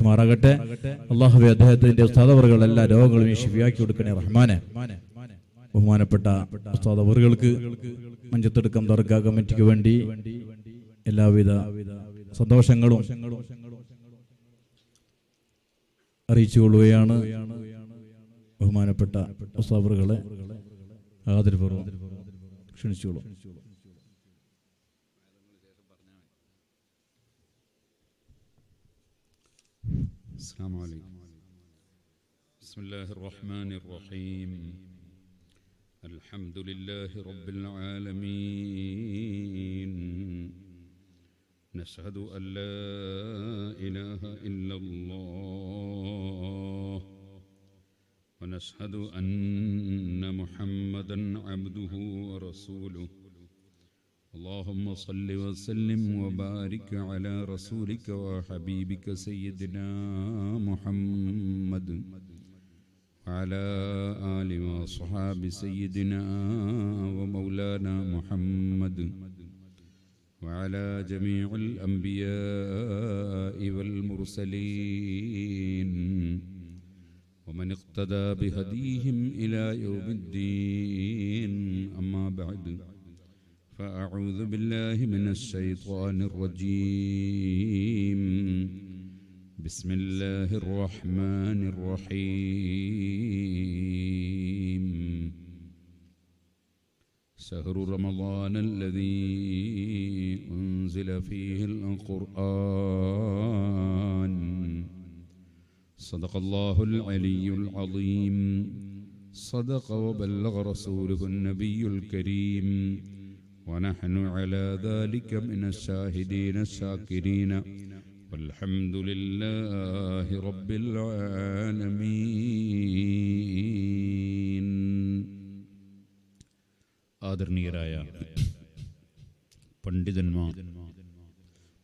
കൊടുക്കുമാറാകട്ടെ. അല്ലാഹുവേ, അദ്ദേഹത്തിന്റെ ഉസ്താദ് അവറുകൾ എല്ലാ രോഗങ്ങളും ശിഫിയാക്കി കൊടുക്കണേ റഹ്മാനെ. ബഹുമാനപ്പെട്ട ഉസ്താദ് അവറുകൾക്ക് മഞ്ചത്തെടുക്കം ദർഗാ കമ്മിറ്റിക്ക് വേണ്ടി എല്ലാവിധ സന്തോഷങ്ങളും അറിയിച്ചുകൊള്ളുകയാണ്. ബഹുമാനപ്പെട്ട ഉസ്താദ് അവറുകളെ ആദരപൂർവ്വം ക്ഷണിച്ചോളൂ. السلام عليكم. بسم الله الرحمن الرحيم. الحمد لله رب العالمين. نشهد أن لا إله إلا الله ونشهد أن محمدا عبده ورسوله. اللهم صل وسلم وبارك على رسولك وحبيبك سيدنا محمد وعلى آل وصحاب سيدنا ومولانا محمد وعلى جميع الأنبياء والمرسلين ومن اقتدى بهديهم إلى يوم الدين. أما بعد، فأعوذ بالله من الشيطان الرجيم. بسم الله الرحمن الرحيم. شهر رمضان الذي أنزل فيه القرآن. صدق الله العلي العظيم. صدق وبلغ رسوله النبي الكريم. ونحن على ذلك من الشاهدين الشاكرين والحمد لله رب العالمين. ആദരണീയരായ പണ്ഡിതന്മാർ,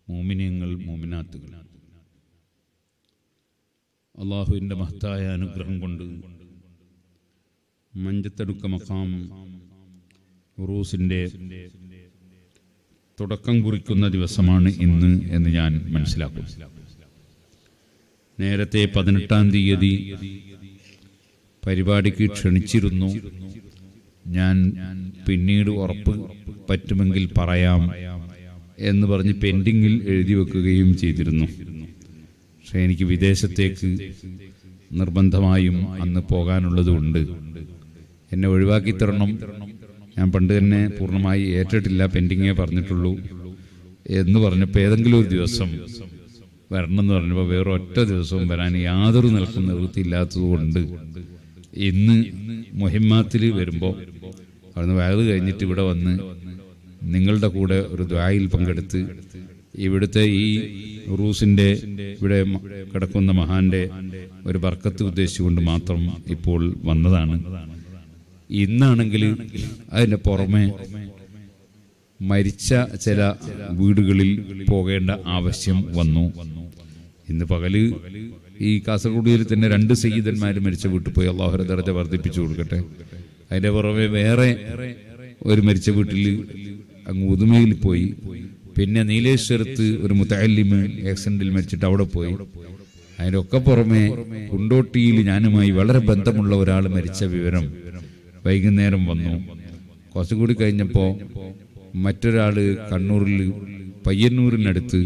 മോമിനിയങ്ങൾ, മോമിനാത്തുകൾ, അള്ളാഹുവിൻ്റെ മഹത്തായ അനുഗ്രഹം കൊണ്ട് മഞ്ചത്തടുക്ക മഖാം ഉറൂസിൻ്റെ തുടക്കം കുറിക്കുന്ന ദിവസമാണ് ഇന്ന് എന്ന് ഞാൻ മനസ്സിലാക്കുന്നു. നേരത്തെ 18-ാം തീയതി പരിപാടിക്ക് ക്ഷണിച്ചിരുന്നു. ഞാൻ പിന്നീട് ഉറപ്പ് പറ്റുമെങ്കിൽ പറയാം എന്ന് പറഞ്ഞ് പെൻഡിങ്ങിൽ എഴുതി വെക്കുകയും ചെയ്തിരുന്നു. പക്ഷേ എനിക്ക് വിദേശത്തേക്ക് നിർബന്ധമായും അന്ന് പോകാനുള്ളതുകൊണ്ട് എന്നെ ഒഴിവാക്കി തരണം. ഞാൻ പണ്ട് തന്നെ പൂർണ്ണമായി ഏറ്റിട്ടില്ല, പെൻഡിങ്ങേ പറഞ്ഞിട്ടുള്ളൂ എന്ന് പറഞ്ഞപ്പോൾ ഏതെങ്കിലും ഒരു ദിവസം വരണം എന്ന് പറഞ്ഞപ്പോൾ വേറെ ഒറ്റ ദിവസവും വരാൻ യാതൊരു നിലക്കും നിവൃത്തിയില്ലാത്തതുകൊണ്ട് ഇന്ന് മുഹിമ്മാത്തിൽ വരുമ്പോൾ അവിടുന്ന് വയത് കഴിഞ്ഞിട്ട് ഇവിടെ വന്ന് നിങ്ങളുടെ കൂടെ ഒരു ദുആയിൽ പങ്കെടുത്ത് ഇവിടുത്തെ ഈ ഉറൂസിൻ്റെ ഇവിടെ കിടക്കുന്ന മഹാന്റെ ഒരു ബർക്കത്ത് ഉദ്ദേശിച്ചുകൊണ്ട് മാത്രം ഇപ്പോൾ വന്നതാണ്. ഇന്നാണെങ്കിൽ അതിൻ്റെ പുറമെ മരിച്ച ചില വീടുകളിൽ പോകേണ്ട ആവശ്യം വന്നു. ഇന്ന് പകല് ഈ കാസർഗോഡിൽ തന്നെ 2 സയ്യിദന്മാർ മരിച്ച വീട്ടിൽ പോയി. അല്ലാഹുവിന്റെ ദർജ വർദ്ധിപ്പിച്ചു കൊടുക്കട്ടെ. അതിൻ്റെ പുറമെ വേറെ ഒരു മരിച്ച വീട്ടിൽ അങ്ങ് ഉദുമയിൽ പോയി. പിന്നെ നീലേശ്വരത്ത് ഒരു മുത്തഅല്ലിമ് ആക്സിഡന്റിൽ മരിച്ചിട്ട് അവിടെ പോയി. അതിനൊക്കെ പുറമെ കുണ്ടോട്ടിയിൽ ഞാനുമായി വളരെ ബന്ധമുള്ള ഒരാൾ മരിച്ച വിവരം വൈകുന്നേരം വന്നു. കുറച്ചുകൂടി കഴിഞ്ഞപ്പോൾ മറ്റൊരാൾ കണ്ണൂരിൽ പയ്യന്നൂരിനടുത്ത്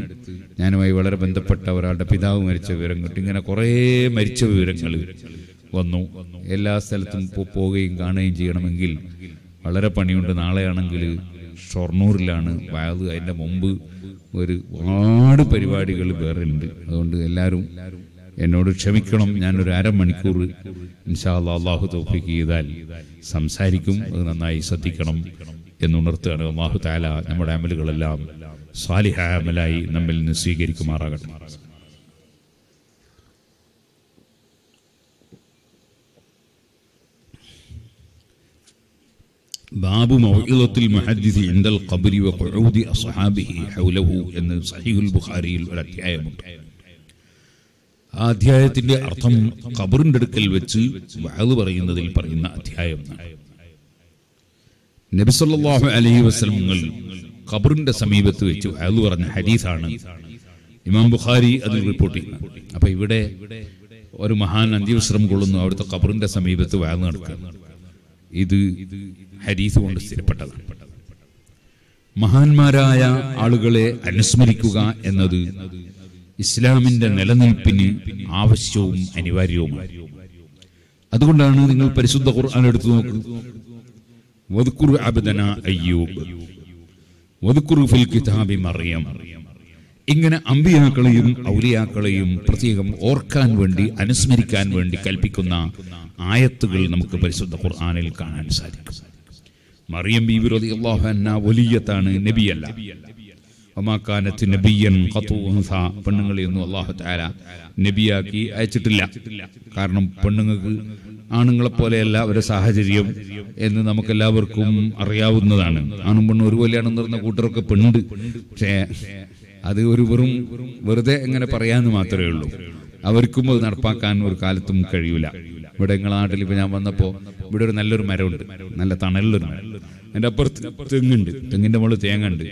ഞാനുമായി വളരെ ബന്ധപ്പെട്ട ഒരാളുടെ പിതാവ് മരിച്ച വിവരം കിട്ടി. ഇങ്ങനെ കുറേ മരിച്ച വിവരങ്ങൾ വന്നു. എല്ലാ സ്ഥലത്തും പോവുകയും കാണുകയും ചെയ്യണമെങ്കിൽ വളരെ പണിയുണ്ട്. നാളെയാണെങ്കിൽ ഷൊർണൂരിലാണ് വയത്. അതിൻ്റെ മുമ്പ് ഒരുപാട് പരിപാടികൾ വേറെ ഉണ്ട്. അതുകൊണ്ട് എല്ലാവരും എന്നോട് ക്ഷമിക്കണം. ഞാനൊരു അരമണിക്കൂർ ഇൻഷാ അല്ലാഹ് അല്ലാഹു തൗഫീഖ് ചെയ്താൽ സംസാരിക്കും. അത് നന്നായി ശ്രദ്ധിക്കണം എന്നുണർത്തുകയാണ്. അല്ലാഹു തആല നമ്മുടെ അമലുകളെല്ലാം സാലിഹായ അമലായി നമ്മിൽ നിന്ന് സ്വീകരിക്കുമാറാകട്ടെ. ബാബു മൗഇദത്തുൽ മുഹദ്ദിസ് ഇൻദൽ ഖബ്രി വഖുഊദി അസ്ഹാബിഹി ഹൗലഹു എന്ന് സഹീഹുൽ ബുഖാരിയിൽ ഒരു അധ്യായമുണ്ട്. ആ അധ്യായത്തിന്റെ അർത്ഥം ഖബറിന്റെ അടുക്കൽ വെച്ച് വഅദ് പറയുന്നതിൽ പറയുന്ന അധ്യായം. നബി സല്ലല്ലാഹു അലൈഹി വസല്ലം ഖബറിന്റെ സമീപത്ത് വെച്ച് വഅദ് പറഞ്ഞ ഹദീസാണ് ഇമാം ബുഖാരി അതിൽ റിപ്പോർട്ട് ചെയ്യുന്നു. അപ്പൊ ഇവിടെ ഒരു മഹാൻ അന്ത്യവിശ്രമം കൊള്ളുന്നു, അവിടുത്തെ ഖബറിന്റെ സമീപത്ത് വാങ്ങി നടക്കുക. ഇത് ഹദീസ് കൊണ്ട് സ്ഥിരപ്പെട്ടതാണ്. മഹാന്മാരായ ആളുകളെ അനുസ്മരിക്കുക എന്നത് ഇസ്ലാമിന്റെ നിലനിൽപ്പിന് ആവശ്യവും അനിവാര്യവുമാണ്. അതുകൊണ്ടാണ് നിങ്ങൾ പരിശുദ്ധ ഖുർആൻ എടുത്തു നോക്കൂ. വദ്കുർ അബ്ദനാ അയ്യൂബ് വദ്കുർ ഫിൽ കിതാബി മറിയം. ഇങ്ങനെ അമ്പിയാക്കളെയും ഔലിയാക്കളെയും പ്രത്യേകം ഓർക്കാൻ വേണ്ടി, അനുസ്മരിക്കാൻ വേണ്ടി കൽപ്പിക്കുന്ന ആയത്തുകൾ നമുക്ക് പരിശുദ്ധ ഖുർആനിൽ കാണാൻ സാധിക്കും. മറിയം ബീബി റളിയല്ലാഹു അൻഹ വലിയത്താണ്, നബിയല്ല. വമാകാനത്ത് നബിയൻ ഖതുൻസ, പെണ്ണുങ്ങളെയൊന്നും അല്ലാഹു തആല നബിയാക്കി അയച്ചിട്ടില്ല. കാരണം പെണ്ണുങ്ങൾക്ക് ആണുങ്ങളെ പോലെയല്ല അവരുടെ സാഹചര്യം എന്ന് നമുക്കെല്ലാവർക്കും അറിയാവുന്നതാണ്. ആണും പെണ്ണും ഒരുപോലെയാണെന്ന് പറഞ്ഞ കൂട്ടരൊക്കെ പെണ്ണുണ്ട്. പക്ഷേ അത് ഒരു വെറുതെ എങ്ങനെ പറയാന്ന് മാത്രമേ ഉള്ളൂ. അവർക്കും അത് നടപ്പാക്കാൻ ഒരു കാലത്തും കഴിയൂല. ഇവിടെ നിങ്ങളുടെ നാട്ടിൽ ഇപ്പൊ ഞാൻ വന്നപ്പോൾ ഇവിടെ ഒരു നല്ലൊരു മരമുണ്ട്, നല്ല തണലുള്ളൊരു മരം. എൻ്റെ അപ്പുറത്ത് തെങ്ങുണ്ട്, തെങ്ങിന്റെ മുകളിൽ തേങ്ങ ഉണ്ട്.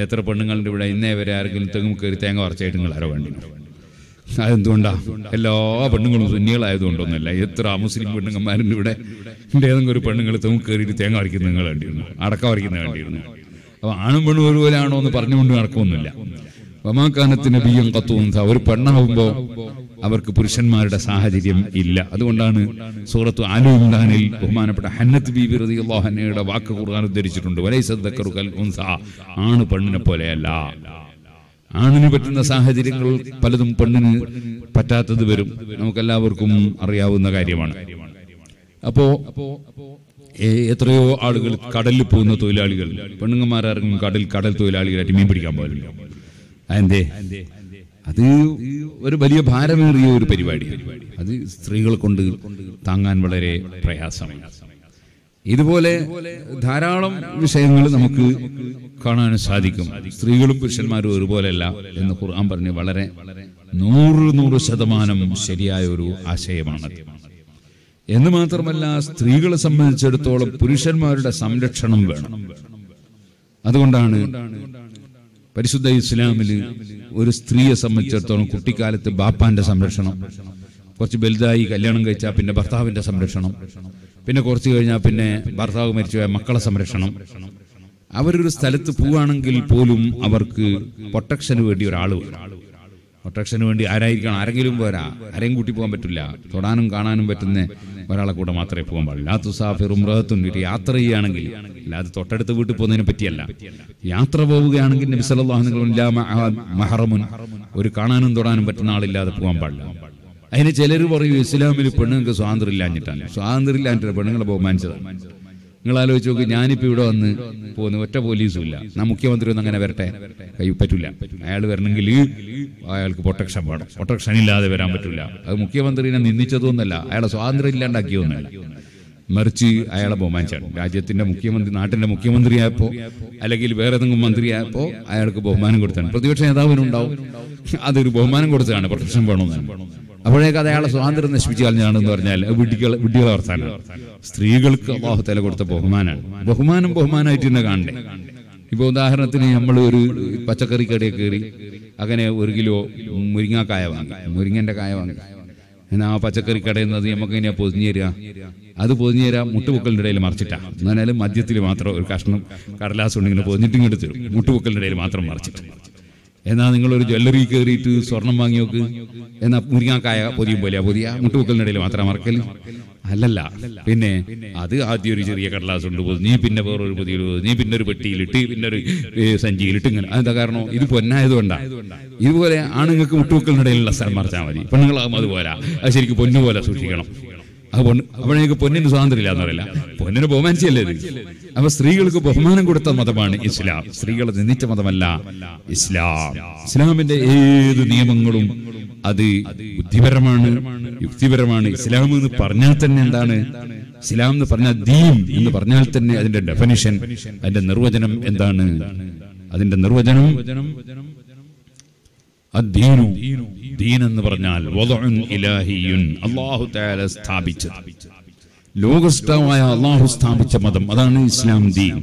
എത്ര പെണ്ണുങ്ങളുണ്ട് ഇവിടെ? ഇന്നേ വരെ ആരെങ്കിലും തെങ്ങും കയറി തേങ്ങ പറിച്ചായിട്ട് നിങ്ങൾ ആരോ വേണ്ടി? അതെന്തുകൊണ്ടാ? എല്ലാ പെണ്ണുങ്ങളും സുന്നികളായതുകൊണ്ടൊന്നുമല്ല. എത്ര മുസ്ലിം പെണ്ണുങ്ങന്മാരുണ്ട് ഇവിടെ. ഏതെങ്കിലും ഒരു പെണ്ണുങ്ങൾ തെങ്ങ് കയറിയിട്ട് തേങ്ങ പറിക്കുന്നത് നിങ്ങൾ കണ്ടിരുന്നു, അടക്ക പറിക്കുന്നത് കണ്ടിരുന്നു. അപ്പൊ ആണും പെണ്ണും ഒരുപോലെ ആണോ എന്ന് പറഞ്ഞുകൊണ്ട് നടക്കൊന്നുമില്ല. വമാകാനത്ത് നബിയ്യൻ ഖതുൻസ, ഒരു പെണ്ണാവുമ്പോൾ അവർക്ക് പുരുഷന്മാരുടെ സാഹചര്യം ഇല്ല. അതുകൊണ്ടാണ് സൂറത്തു ആലു ഇംറാനിൽ ബഹുമാനപ്പെട്ട ഹന്നത്ത് ബീബി റളിയല്ലാഹു അൻഹയുടെ വാക്ക് ഖുർആൻ ഉദ്ധരിച്ചിട്ടുണ്ട്. വലൈസ ദക്കറു കൽ ഉൻസ, ആണ് പെണ്ണിനെ പോലെയല്ല. ആണിന് പറ്റുന്ന സാഹചര്യങ്ങൾ പലതും പെണ്ണിന് പറ്റാത്തത് വരും, നമുക്കെല്ലാവർക്കും അറിയാവുന്ന കാര്യമാണ്. അപ്പോ എത്രയോ ആളുകൾ കടലിൽ പോകുന്ന തൊഴിലാളികൾ, പെണ്ണുങ്ങന്മാരാർക്കും കടൽ തൊഴിലാളികളായിട്ട് മീൻ പിടിക്കാൻ പോകലുണ്ട്. അതെന്തേ? അത് ഒരു വലിയ ഭാരമേറിയ ഒരു പരിപാടിയാണ്. അത് സ്ത്രീകളെ കൊണ്ട് താങ്ങാൻ വളരെ പ്രയാസമാണ്. ഇതുപോലെ ധാരാളം വിഷയങ്ങൾ നമുക്ക് കാണാൻ സാധിക്കും. സ്ത്രീകളും പുരുഷന്മാരും ഒരുപോലെയല്ല എന്ന് ഖുർആൻ പറഞ്ഞ് വളരെ 100% ശരിയായ ഒരു ആശയമാണ്. എന്ന് മാത്രമല്ല, സ്ത്രീകളെ സംബന്ധിച്ചിടത്തോളം പുരുഷന്മാരുടെ സംരക്ഷണം വേണം. അതുകൊണ്ടാണ് പരിശുദ്ധ ഇസ്ലാമില് ഒരു സ്ത്രീയെ സംബന്ധിച്ചിടത്തോളം കുട്ടിക്കാലത്ത് ബാപ്പാന്റെ സംരക്ഷണം, കുറച്ച് വലുതായി കല്യാണം കഴിച്ചാൽ പിന്നെ ഭർത്താവിന്റെ സംരക്ഷണം, പിന്നെ കുറച്ച് കഴിഞ്ഞാൽ പിന്നെ ഭർത്താവ് മരിച്ചുപോയ മക്കളെ സംരക്ഷണം. അവരൊരു സ്ഥലത്ത് പോവുകയാണെങ്കിൽ പോലും അവർക്ക് പ്രൊട്ടക്ഷന് വേണ്ടി ഒരാൾ വേണം. പ്രൊട്ടക്ഷന് വേണ്ടി ആരായിരിക്കണം? ആരെങ്കിലും പോരാ, ആരെയും കൂട്ടി പോകാൻ പറ്റില്ല. തൊടാനും കാണാനും പറ്റുന്ന ഒരാളെ കൂടെ മാത്രമേ പോകാൻ പാടില്ല. ലാ തുസാഫിറു ഇംറഅത്തുൻ, യാത്ര ചെയ്യുകയാണെങ്കിൽ, അല്ലാതെ തൊട്ടടുത്ത് വീട്ടിൽ പോകുന്നതിനെ പറ്റിയല്ല. യാത്ര പോവുകയാണെങ്കിൽ നബി സല്ലല്ലാഹു അലൈഹി വസല്ലം ലാ മഹറമുൻ, ഒരു കാണാനും തൊടാനും പറ്റുന്ന ആളില്ലാതെ പോകാൻ പാടില്ല. അതിന് ചിലർ പറയും ഇസ്ലാമിൽ പെണ്ണുങ്ങൾക്ക് സ്വാതന്ത്ര്യം ഇല്ലാഞ്ഞിട്ടാണ്. സ്വാതന്ത്ര്യം ഇല്ലാഞ്ഞിട്ടാണ് പെണ്ണുങ്ങളെ ബഹുമാനിച്ചത്. നിങ്ങൾ ആലോചിച്ച് നോക്ക്, ഞാനിപ്പോൾ ഇവിടെ വന്ന് പോകുന്നു, ഒറ്റ പോലീസും ഇല്ല. ഞാൻ മുഖ്യമന്ത്രി ഒന്നും അങ്ങനെ വരട്ടെ, പറ്റില്ല. അയാൾ വരണമെങ്കിൽ അയാൾക്ക് പ്രൊട്ടക്ഷൻ വേണം. പ്രൊട്ടക്ഷൻ ഇല്ലാതെ വരാൻ പറ്റില്ല. അത് മുഖ്യമന്ത്രിനെ നിന്ദിച്ചതൊന്നുമല്ല, അയാളെ സ്വാതന്ത്ര്യം ഇല്ലാണ്ടാക്കിയൊന്നുമല്ല, മറിച്ച് അയാളെ ബഹുമാനിച്ചാണ്. രാജ്യത്തിന്റെ മുഖ്യമന്ത്രി, നാട്ടിന്റെ മുഖ്യമന്ത്രിയായപ്പോ അല്ലെങ്കിൽ വേറെ ഏതെങ്കിലും മന്ത്രിയായപ്പോ അയാൾക്ക് ബഹുമാനം കൊടുത്താണ്. പ്രതിപക്ഷ നേതാവിനുണ്ടാവും, അതൊരു ബഹുമാനം കൊടുത്തതാണ്, പ്രൊട്ടക്ഷൻ വേണമെന്നാണ്. അപ്പോഴേക്ക് അത് അയാളെ സ്വാതന്ത്ര്യം നശിപ്പിച്ചു കളഞ്ഞാണെന്ന് പറഞ്ഞാൽ വിഡ്ഢികളെ വർത്താനാണ്. സ്ത്രീകൾക്ക് അല്ലാഹു തആല കൊടുത്ത ബഹുമാനാണ്. ബഹുമാനമായിട്ട് തന്നെ കാണണ്ടേ. ഇപ്പൊ ഉദാഹരണത്തിന് നമ്മൾ ഒരു പച്ചക്കറി കടയിൽ കയറി അങ്ങനെ 1 കിലോ മുരിങ്ങാക്കായ വാങ്ങി, മുരിങ്ങന്റെ കായ വാങ്ങി. എന്നാൽ ആ പച്ചക്കറി കടയിൽ നിന്ന് നമുക്ക് എങ്ങനെയാ പൊതിഞ്ഞു തരിക? അത് പൊതിഞ്ഞു തരാം മുട്ടുപൊക്കലിന്റെ ഇടയിൽ മറിച്ചിട്ടാ. എന്നാലും മദ്യത്തിൽ മാത്രം ഒരു കഷ്ണം കടലാസ് കൊണ്ട് ഇങ്ങനെ പൊതിഞ്ഞിട്ട് ഇങ്ങോട്ട് തരും, മുട്ടുപൊക്കലിന്റെ ഇടയിൽ മാത്രം മറിച്ചിട്ട്. എന്നാൽ നിങ്ങളൊരു ജ്വല്ലറി കയറിയിട്ട് സ്വർണം വാങ്ങി നോക്ക്, എന്നാൽ മുരിങ്ങാക്കായ പൊതിയും പോലെയാ പൊതിയ, മുട്ടുപൊക്കലിന്റെ ഇടയിൽ മാത്രം മറക്കൽ അല്ലല്ല. പിന്നെ അത് ആദ്യം ഒരു ചെറിയ കടലാസ് കൊണ്ട് പൊതിഞ്ഞ്, പിന്നെ വേറൊരു പൊതിയിൽ പൊതിഞ്ഞ്, പിന്നെ ഒരു പെട്ടിയിലിട്ട്, പിന്നെ ഒരു സഞ്ചിയിലിട്ട്, ഇങ്ങനെ. അതെന്താ കാരണം? ഇത് പൊന്നായതുകൊണ്ടാണ്. ഇതുപോലെ ആണുങ്ങൾക്ക് മുട്ടുപൊക്കലിന്റെ ഇടയിലുള്ള സ്ഥലം മറിച്ചാൽ മതി, പെണ്ണുങ്ങളാകുമ്പോൾ അതുപോലെ അത് ശരിക്കും പൊന്നു പോലെ സൂക്ഷിക്കണം. അപ്പോഴേക്ക് പൊന്നിന് സ്വാതന്ത്ര്യം ഇല്ലാന്ന് പറയില്ല, പൊന്നിന് ബഹുമാനിച്ചല്ലേ ഇത്. അപ്പൊ സ്ത്രീകൾക്ക് ബഹുമാനം കൊടുത്ത മതമാണ് ഇസ്ലാം, സ്ത്രീകളെ നിന്ദിച്ച മതമല്ല ഇസ്ലാം. ഇസ്ലാമിന്റെ ഏത് നിയമങ്ങളും അത് ബുദ്ധിപരമാണ്, യുക്തിപരമാണ്. ഇസ്ലാം എന്ന് പറഞ്ഞാൽ തന്നെ എന്താണ്? ഇസ്ലാം എന്ന് പറഞ്ഞാൽ ദീൻ എന്ന് പറഞ്ഞാൽ തന്നെ അതിന്റെ ഡെഫിനിഷൻ, അതിന്റെ നിർവചനം എന്താണ്? അതിന്റെ നിർവചനം അദ്ദീനു, ദീൻ എന്ന് പറഞ്ഞാൽ വദഉൻ ഇലാഹിയുൻ, അല്ലാഹു തആല സ്ഥാപിച്ചത്. ലോകസ്ഥാവായ അള്ളാഹു സ്ഥാപിച്ച മതം, അതാണ് ഇസ്ലാം ദീൻ.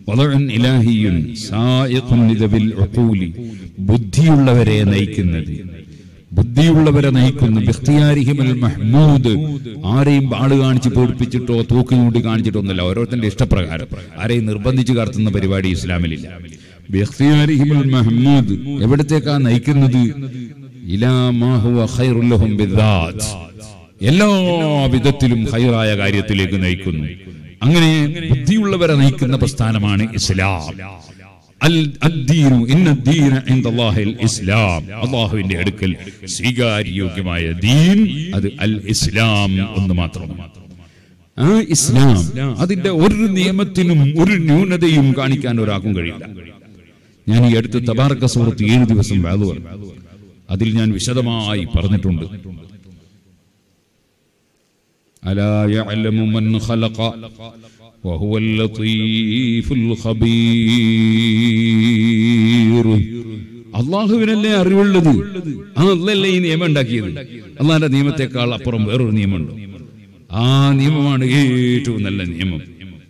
വദഉൻ ഇലാഹിയുൻ സായിഖുൻ ലിദബിൽ ഉഖൂലി, ബുദ്ധിയുള്ളവരെ നയിക്കുന്നത്, ബുദ്ധിയുള്ളവരെ നയിക്കുന്നു. ബിഖ്തിയാരിഹിൽ മഹ്മൂദ്, ആരെയും ബാള് കാണിച്ച് പേടിപ്പിച്ചിട്ടോ തൂക്കി ചൂണ്ടി കാണിച്ചിട്ടോ ഒന്നുമില്ല, ഓരോരുത്തരുടെ ഇഷ്ടപ്രകാരം. ആരെയും നിർബന്ധിച്ച് കടത്തുന്ന പരിപാടി ഇസ്ലാമിലില്ല. ബിഖ്തിയാരിഹിൽ മഹ്മൂദ്, എവിടത്തേക്കാ നയിക്കുന്നത്? ഇലാ മാ ഹുവ ഖൈറുൽ ലഹും ബിദ്ദാത്ത്, എല്ലാ വിധത്തിലും ഖൈറായ കാര്യത്തിലേക്ക് നയിക്കുന്നു. അങ്ങനെ ബുദ്ധിയുള്ളവരെ നയിക്കുന്ന പ്രസ്ഥാനമാണ് ഇസ്ലാം. അല്ലാഹുവിന്റെ അടുക്കൽ സ്വീകാര്യോഗ്യമായ ദീൻ അത് അൽ ഇസ്ലാം ഒന്ന് മാത്രമാണ്. ആ ഇസ്ലാം, അതിന്റെ ഒരു നിയമത്തിനും ഒരു ന്യൂനതയും കാണിക്കാൻ ഒരാൾക്കും കഴിയില്ല. ഞാൻ ഈ അടുത്ത് തബാറക സൂറത്ത് 7 ദിവസം വാദു പറഞ്ഞു. അതിൽ ഞാൻ വിശദമായി പറഞ്ഞിട്ടുണ്ട്. അലാ യഅലമു മൻ ഖലഖ വഹുവൽ ലതീഫുൽ ഖബീർ. അല്ലാഹുവിനല്ലേ അറിവുള്ളത്, ആ അല്ലാഹല്ലേ ഈ നിയമം ഉണ്ടാക്കിയത്. അല്ലാഹുവിന്റെ നിയമത്തെക്കാൾ അപ്പുറം വേറൊരു നിയമമുണ്ട്. ആ നിയമമാണ് ഏറ്റവും നല്ല നിയമം.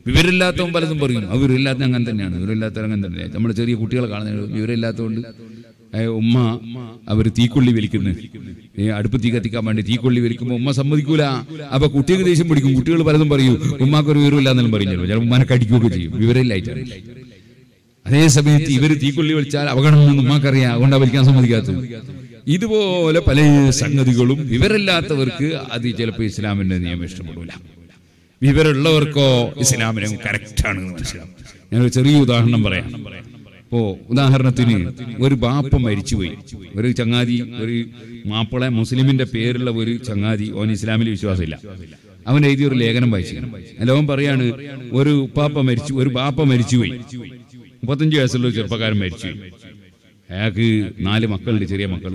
വിവരമില്ലാത്തവൻ പലതും പറയും, വിവരമില്ലാത്ത അങ്ങനെ തന്നെയാണ്, വിവരമില്ലാത്തവർ അങ്ങനെ തന്നെയാണ്. നമ്മൾ ചെറിയ കുട്ടികളെ കാണുന്നത് വിവരമില്ലാത്തതുകൊണ്ട് ഉമ്മ അവർ തീക്കൊള്ളി വലിക്കുന്നു, അടുപ്പ് തീ കത്തിക്കാൻ വേണ്ടി തീക്കൊള്ളി വലിക്കുമ്പോൾ ഉമ്മ സമ്മതിക്കൂല. അപ്പൊ കുട്ടികൾക്ക് ദേഷ്യം പിടിക്കും. കുട്ടികൾ പലതും പറയും, ഉമ്മാക്കൊരു വിവരമില്ല എന്നെല്ലാം പറയും. ചിലപ്പോൾ ഉമ്മാനെ കടിക്കുകയൊക്കെ ചെയ്യും, വിവരമില്ലായിട്ടാണ്. അതേ സമയത്ത് ഇവർ തീക്കൊള്ളി വലിച്ചാൽ അപകടമൊന്നും ഉമ്മാക്കറിയാം, അതുകൊണ്ടാണ് വലിക്കാൻ സമ്മതിക്കാത്തത്. ഇതുപോലെ പല സംഗതികളും വിവരമില്ലാത്തവർക്ക് അത് ചിലപ്പോൾ ഇസ്ലാമിന്റെ നിയമം ഇഷ്ടപ്പെടില്ല. വിവരമുള്ളവർക്കോ ഇസ്ലാമിനെ കറക്റ്റാണ് മനസ്സിലാവും. ഞാനൊരു ചെറിയ ഉദാഹരണം പറയാം. ഇപ്പോ ഉദാഹരണത്തിന് ഒരു ബാപ്പ മരിച്ചുപോയി. ഒരു ചങ്ങാതി, ഒരു മാപ്പിള മുസ്ലിമിന്റെ പേരുള്ള ഒരു ചങ്ങാതി, ഓൻ ഇസ്ലാമിൽ വിശ്വാസമില്ല. അവൻ എഴുതിയ ഒരു ലേഖനം വായിച്ചു. അവൻ പറയാണ്, ഒരു ബാപ്പ മരിച്ചുപോയി. 35 വയസ്സുള്ള ഒരു ചെറുപ്പക്കാരൻ മരിച്ചുപോയി. അയാൾക്ക് 4 മക്കളുണ്ട്, ചെറിയ മക്കൾ.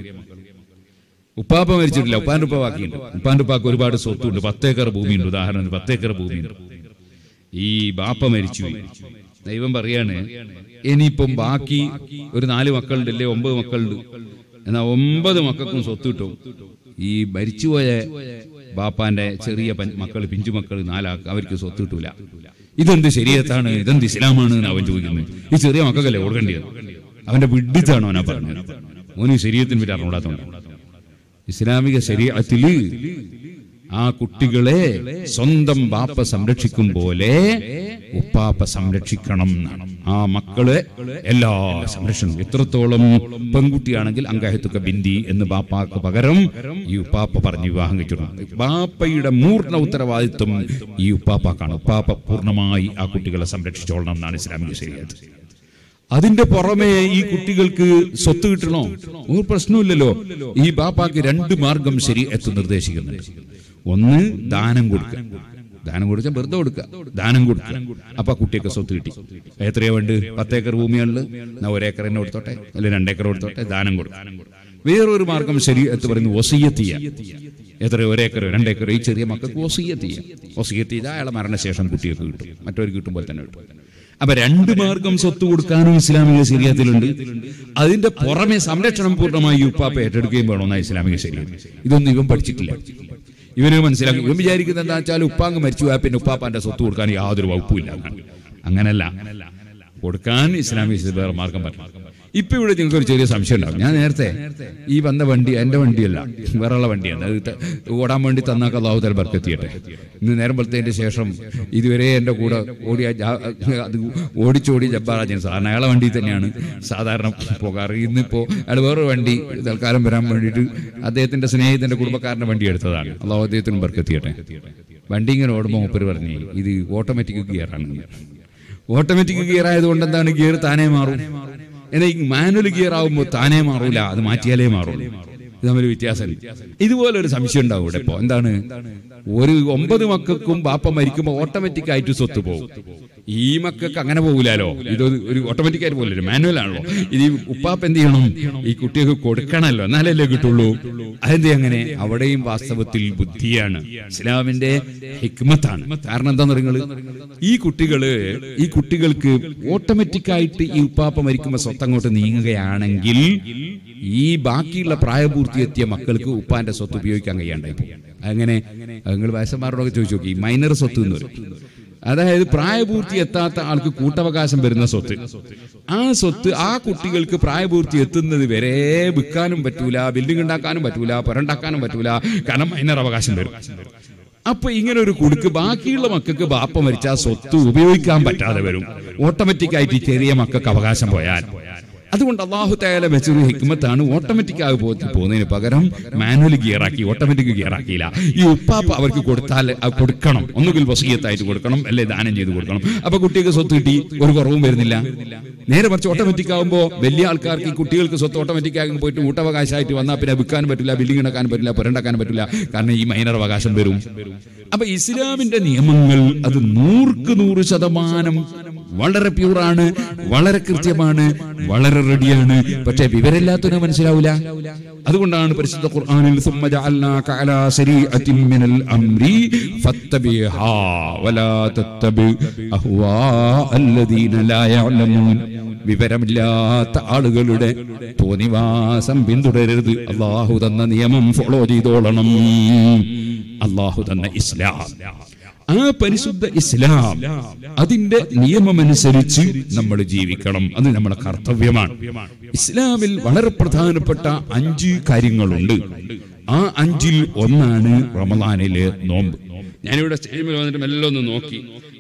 ഉപ്പാപ്പ മരിച്ചിട്ടില്ല, ഉപ്പാന്റെ ഉപ്പ ബാക്കിയുണ്ട്. ഉപ്പാന്റെ ഉപ്പാക്ക് ഒരുപാട് സ്വത്തുണ്ട്, 10 ഏക്കർ ഭൂമിയുണ്ട്. ഉദാഹരണത്തിന് 10 ഏക്കർ ഭൂമിയുണ്ട്. ഈ ബാപ്പ മരിച്ചുപോയി. ദൈവം പറയാണ്, ഇനിയിപ്പം ബാക്കി ഒരു 4 മക്കളുണ്ടല്ലേ, 9 മക്കളുണ്ട്. എന്നാൽ 9 മക്കൾക്കും സ്വത്ത് കിട്ടും. ഈ മരിച്ചുപോയ ബാപ്പാന്റെ ചെറിയ മക്കൾ, പിഞ്ചുമക്കൾ 4 ആൾക്ക് അവർക്ക് സ്വത്ത് കിട്ടൂല. ഇതെന്ത് ശരീഅത്താണ്, ഇതെന്ത് ഇസ്ലാമാണ് എന്ന് അവൻ ചോദിക്കുന്നത്. ഈ ചെറിയ മക്കൾക്കല്ലേ കൊടുക്കേണ്ടത്? അവന്റെ വിഡിത്താണോ അവനാ പറഞ്ഞത്? ഓന് ശരീഅത്തിന് പറ്റി അറിഞ്ഞൂടാത്തോണ്ട്. ഇസ്ലാമിക ശരീഅത്തില് ആ കുട്ടികളെ സ്വന്തം ബാപ്പ സംരക്ഷിക്കും പോലെ ഉപ്പാപ്പ സംരക്ഷിക്കണം എന്നാണ്. ആ മക്കളെ എല്ലാ സംരക്ഷണം, എത്രത്തോളം പെൺകുട്ടിയാണെങ്കിൽ അങ്കാഹത്തുക ബിന്ദി എന്ന് ബാപ്പാക്ക് പകരം ഈ ഉപ്പാപ്പ പറഞ്ഞ് വിവാഹം കഴിച്ചിട്ടുണ്ട്. ബാപ്പയുടെ പൂർണ്ണ ഉത്തരവാദിത്വം ഈ ഉപ്പാപ്പാക്കാണ്. ഉപ്പാപ്പ പൂർണ്ണമായി ആ കുട്ടികളെ സംരക്ഷിച്ചോളണം എന്നാണ് ഇസ്ലാമിക ശരീഅത്ത്. അതിന്റെ പുറമെ ഈ കുട്ടികൾക്ക് സ്വത്ത് കിട്ടണോ? ഒരു പ്രശ്നമില്ലല്ലോ. ഈ ബാപ്പാക്ക് 2 മാർഗം ശരീഅത്ത് നിർദ്ദേശിക്കുന്നുണ്ട്. ഒന്ന് ദാനം കൊടുക്കുക. ദാനം കൊടുത്താൽ വെറുതെ കൊടുക്കുക, ദാനം കൊടുക്കുക. അപ്പൊ കുട്ടിയൊക്കെ സ്വത്ത് കിട്ടി. എത്രയാ വേണ്ട? 10 ഏക്കർ ഭൂമിയാണുള്ളത്, 1 ഏക്കർ തന്നെ കൊടുത്തോട്ടെ, അല്ലെങ്കിൽ 2 ഏക്കർ കൊടുത്തോട്ടെ, ദാനം കൊടുക്കുക. വേറൊരു മാർഗം ശരീഅത്ത് പറയുന്നത് വസിയ്യത്ത് ചെയ്യുക. എത്ര? 1 ഏക്കർ 2 ഏക്കർ ഈ ചെറിയ മക്കൾക്ക് വസിയ്യത്ത് ചെയ്യുക. വസിയ്യത്ത് ചെയ്താൽ അയാളെ മരണശേഷം കുട്ടിയൊക്കെ കിട്ടും, മറ്റവർക്ക് കിട്ടുമ്പോൾ തന്നെ കിട്ടും. അപ്പൊ 2 മാർഗം സ്വത്ത് കൊടുക്കാനും ഇസ്ലാമിക ശരീഅത്തിലുണ്ട്. അതിന്റെ പുറമെ സംരക്ഷണം പൂർണ്ണമായി ഉപ്പാപ്പ ഏറ്റെടുക്കുകയും വേണമെന്നാ ഇസ്ലാമിക ശരീഅത്ത്. ഇതൊന്നും ഇവൻ പഠിച്ചിട്ടില്ല. ഇവന് മനസ്സിലാക്കി. ഇവൻ വിചാരിക്കുന്നത് എന്താ വെച്ചാൽ ഉപ്പാങ്ങ് മരിച്ചു പോയാൽ പിന്നെ ഉപ്പാപ്പാന്റെ സ്വത്ത് കൊടുക്കാൻ യാതൊരു വകുപ്പുമില്ല. അങ്ങനല്ല, കൊടുക്കാൻ ഇസ്ലാമിക വേറെ മാർഗം പറഞ്ഞു. ഇപ്പൊ ഇവിടെ നിങ്ങൾക്ക് ഒരു ചെറിയ സംശയം ഉണ്ടാവും. ഞാൻ നേരത്തെ ഈ വന്ന വണ്ടി എന്റെ വണ്ടിയല്ല, വേറെയുള്ള വണ്ടിയാണ്. അത് ഓടാൻ വേണ്ടി തന്നാക്ക അല്ലാഹു തആല ബർക്കത്തിയട്ടെ. ഇന്ന് നേരം വെളുത്തതിന്റെ ശേഷം ഇതുവരെ എന്റെ കൂടെ ഓടിച്ചോടി ജബ്ബാറാജൻ സാറിന് അയാളെ വണ്ടി തന്നെയാണ് സാധാരണ പോകാറ്. ഇന്നിപ്പോ അയാൾ വേറൊരു വണ്ടി തൽക്കാലം വരാൻ വേണ്ടിയിട്ട് അദ്ദേഹത്തിന്റെ സ്നേഹിതന്റെ കുടുംബക്കാരന്റെ വണ്ടി എടുത്തതാണ്. അല്ലാഹു അദ്ദേഹത്തിനും ബർക്കത്തിയട്ടെ. വണ്ടി ഇങ്ങനെ ഓടുമ്പോൾ മൂപ്പര് പറഞ്ഞു, ഇത് ഓട്ടോമാറ്റിക് ഗിയറാണ്. ഓട്ടോമാറ്റിക് ഗിയർ ആയതുകൊണ്ട് എന്താണ്, ഗിയർ താനേ മാറും. എന്നാൽ മാനുവൽ ഗിയർ ആവുമ്പോൾ താനേ മാറൂല, അത് മാറ്റിയാലേ മാറുള്ളൂ. ഇത് തമ്മിൽ വ്യത്യാസം. ഇതുപോലെ ഒരു സംശയം ഉണ്ടാവും ഇവിടെ. ഇപ്പോ എന്താണ്, ഒരു 9 മക്കൾക്കും ബാപ്പ മരിക്കുമ്പോൾ ഓട്ടോമാറ്റിക് ആയിട്ട് സ്വത്ത് പോകും. ഈ മക്കൾക്ക് അങ്ങനെ പോകില്ലല്ലോ, ഇത് ഒരു ഓട്ടോമാറ്റിക് ആയിട്ട് പോകില്ലല്ലോ, മാനുവൽ ആണല്ലോ. ഇത് ഉപ്പാപ്പ എന്ത് ചെയ്യണം, ഈ കുട്ടികൾക്ക് കൊടുക്കണമല്ലോ, എന്നാലല്ലേ കിട്ടുള്ളൂ. അതെന്ത് അങ്ങനെ? അവിടെയും വാസ്തവത്തിൽ ബുദ്ധിയാണ്, ഇസ്ലാമിന്റെ ഹിക്മത്താണ്. കാരണം എന്താന്ന് പറയുന്നത്, ഈ കുട്ടികൾക്ക് ഓട്ടോമാറ്റിക് ആയിട്ട് ഈ ഉപ്പാപ്പ മരിക്കുമ്പോൾ സ്വത്ത് അങ്ങോട്ട് നീങ്ങുകയാണെങ്കിൽ ഈ ബാക്കിയുള്ള പ്രായപൂർത്തി എത്തിയ മക്കൾക്ക് ഉപ്പാന്റെ സ്വത്ത് ഉപയോഗിക്കാൻ കഴിയാണ്ടായി. അങ്ങനെ നിങ്ങൾ വയസ്സന്മാരോടൊക്കെ ചോദിച്ചു നോക്കി, മൈനർ സ്വത്ത് എന്ന് പറയും. അതായത് പ്രായപൂർത്തി എത്താത്ത ആൾക്ക് കൂട്ടവകാശം വരുന്ന സ്വത്ത്. ആ സ്വത്ത് ആ കുട്ടികൾക്ക് പ്രായപൂർത്തി എത്തുന്നത് വരെ വിൽക്കാനും പറ്റൂല, ബിൽഡിംഗ് ഉണ്ടാക്കാനും പറ്റൂല, പുരണ്ടാക്കാനും പറ്റൂല, കാരണം മൈനർ അവകാശം വരും. അപ്പൊ ഇങ്ങനെ ഒരു കുടുക്ക് ബാക്കിയുള്ള മക്കൾക്ക് ബാപ്പ മരിച്ച സ്വത്ത് ഉപയോഗിക്കാൻ പറ്റാതെ വരും, ഓട്ടോമാറ്റിക് ആയിട്ട് ചെറിയ മക്കൾക്ക് അവകാശം പോയാൽ. അതുകൊണ്ട് അല്ലാഹു തആല വെച്ചൊരു ഹിക്മത്താണ്, ഓട്ടോമാറ്റിക് ആയി പോകുന്നതിന് പകരം മാനുവൽ ഗിയറാക്കി, ഓട്ടോമാറ്റിക് ഗിയറാക്കിയില്ല. ഈ ഉപ്പാപ്പ അവർക്ക് കൊടുത്താൽ കൊടുക്കണം, ഒന്നുകിൽ വസിയത്തായിട്ട് കൊടുക്കണം, അല്ലെ ദാനം ചെയ്ത് കൊടുക്കണം. അപ്പൊ കുട്ടികൾക്ക് സ്വത്ത് കിട്ടി, ഒരു കുറവും വരുന്നില്ല. നേരെ മറിച്ച് ഓട്ടോമാറ്റിക് ആകുമ്പോൾ വലിയ ആൾക്കാർക്ക് ഈ കുട്ടികൾക്ക് സ്വത്ത് ഓട്ടോമാറ്റിക് ആയി പോയിട്ട് കൂട്ടവകാശമായിട്ട് വന്നാൽ പിന്നെ വിൽക്കാൻ പറ്റില്ല, ബിൽഡിംഗ് ഉണ്ടാക്കാൻ പറ്റില്ല, പുരണ്ടാക്കാൻ പറ്റില്ല, കാരണം ഈ മൈനർ അവകാശം വരും. അപ്പൊ ഇസ്ലാമിന്റെ നിയമങ്ങൾ അത് 100% വളരെ പ്യൂറാണ്, വളരെ കൃത്യമാണ്, വളരെ റെഡിയാണ്. പക്ഷെ വിവരമില്ലാത്തവന് മനസ്സിലാവില്ല. അതുകൊണ്ടാണ് പരിശുദ്ധ ഖുർആനിൽ സുമ്മ ജഅൽനാക അലാ ശരീഅത്തിൻ മിനൽ അംരി ഫത്തബിഹാ വലാ തത്തബി അഹ്വാഅല്ലദീന ലാ യഅലമൂൻ. വിവരമില്ലാത്ത ആളുകളുടെ തോന്നിവാസം പിന്തുടരരുത്. അല്ലാഹു തന്ന നിയമം ഫോളോ ചെയ്തോളണം. അല്ലാഹു തന്ന ഇസ്ലാം, ആ പരിശുദ്ധ ഇസ്ലാം, അതിന്റെ നിയമമനുസരിച്ച് നമ്മൾ ജീവിക്കണം. അത് നമ്മുടെ കർത്തവ്യമാണ്. ഇസ്ലാമിൽ വളരെ പ്രധാനപ്പെട്ട 5 കാര്യങ്ങളുണ്ട്. ആ 5-ൽ ഒന്നാണ് റമദാനിലെ നോമ്പ്. ഞാനിവിടെ സ്റ്റേജിൽ വന്നിട്ട് മെല്ലെ ഒന്ന് നോക്കി,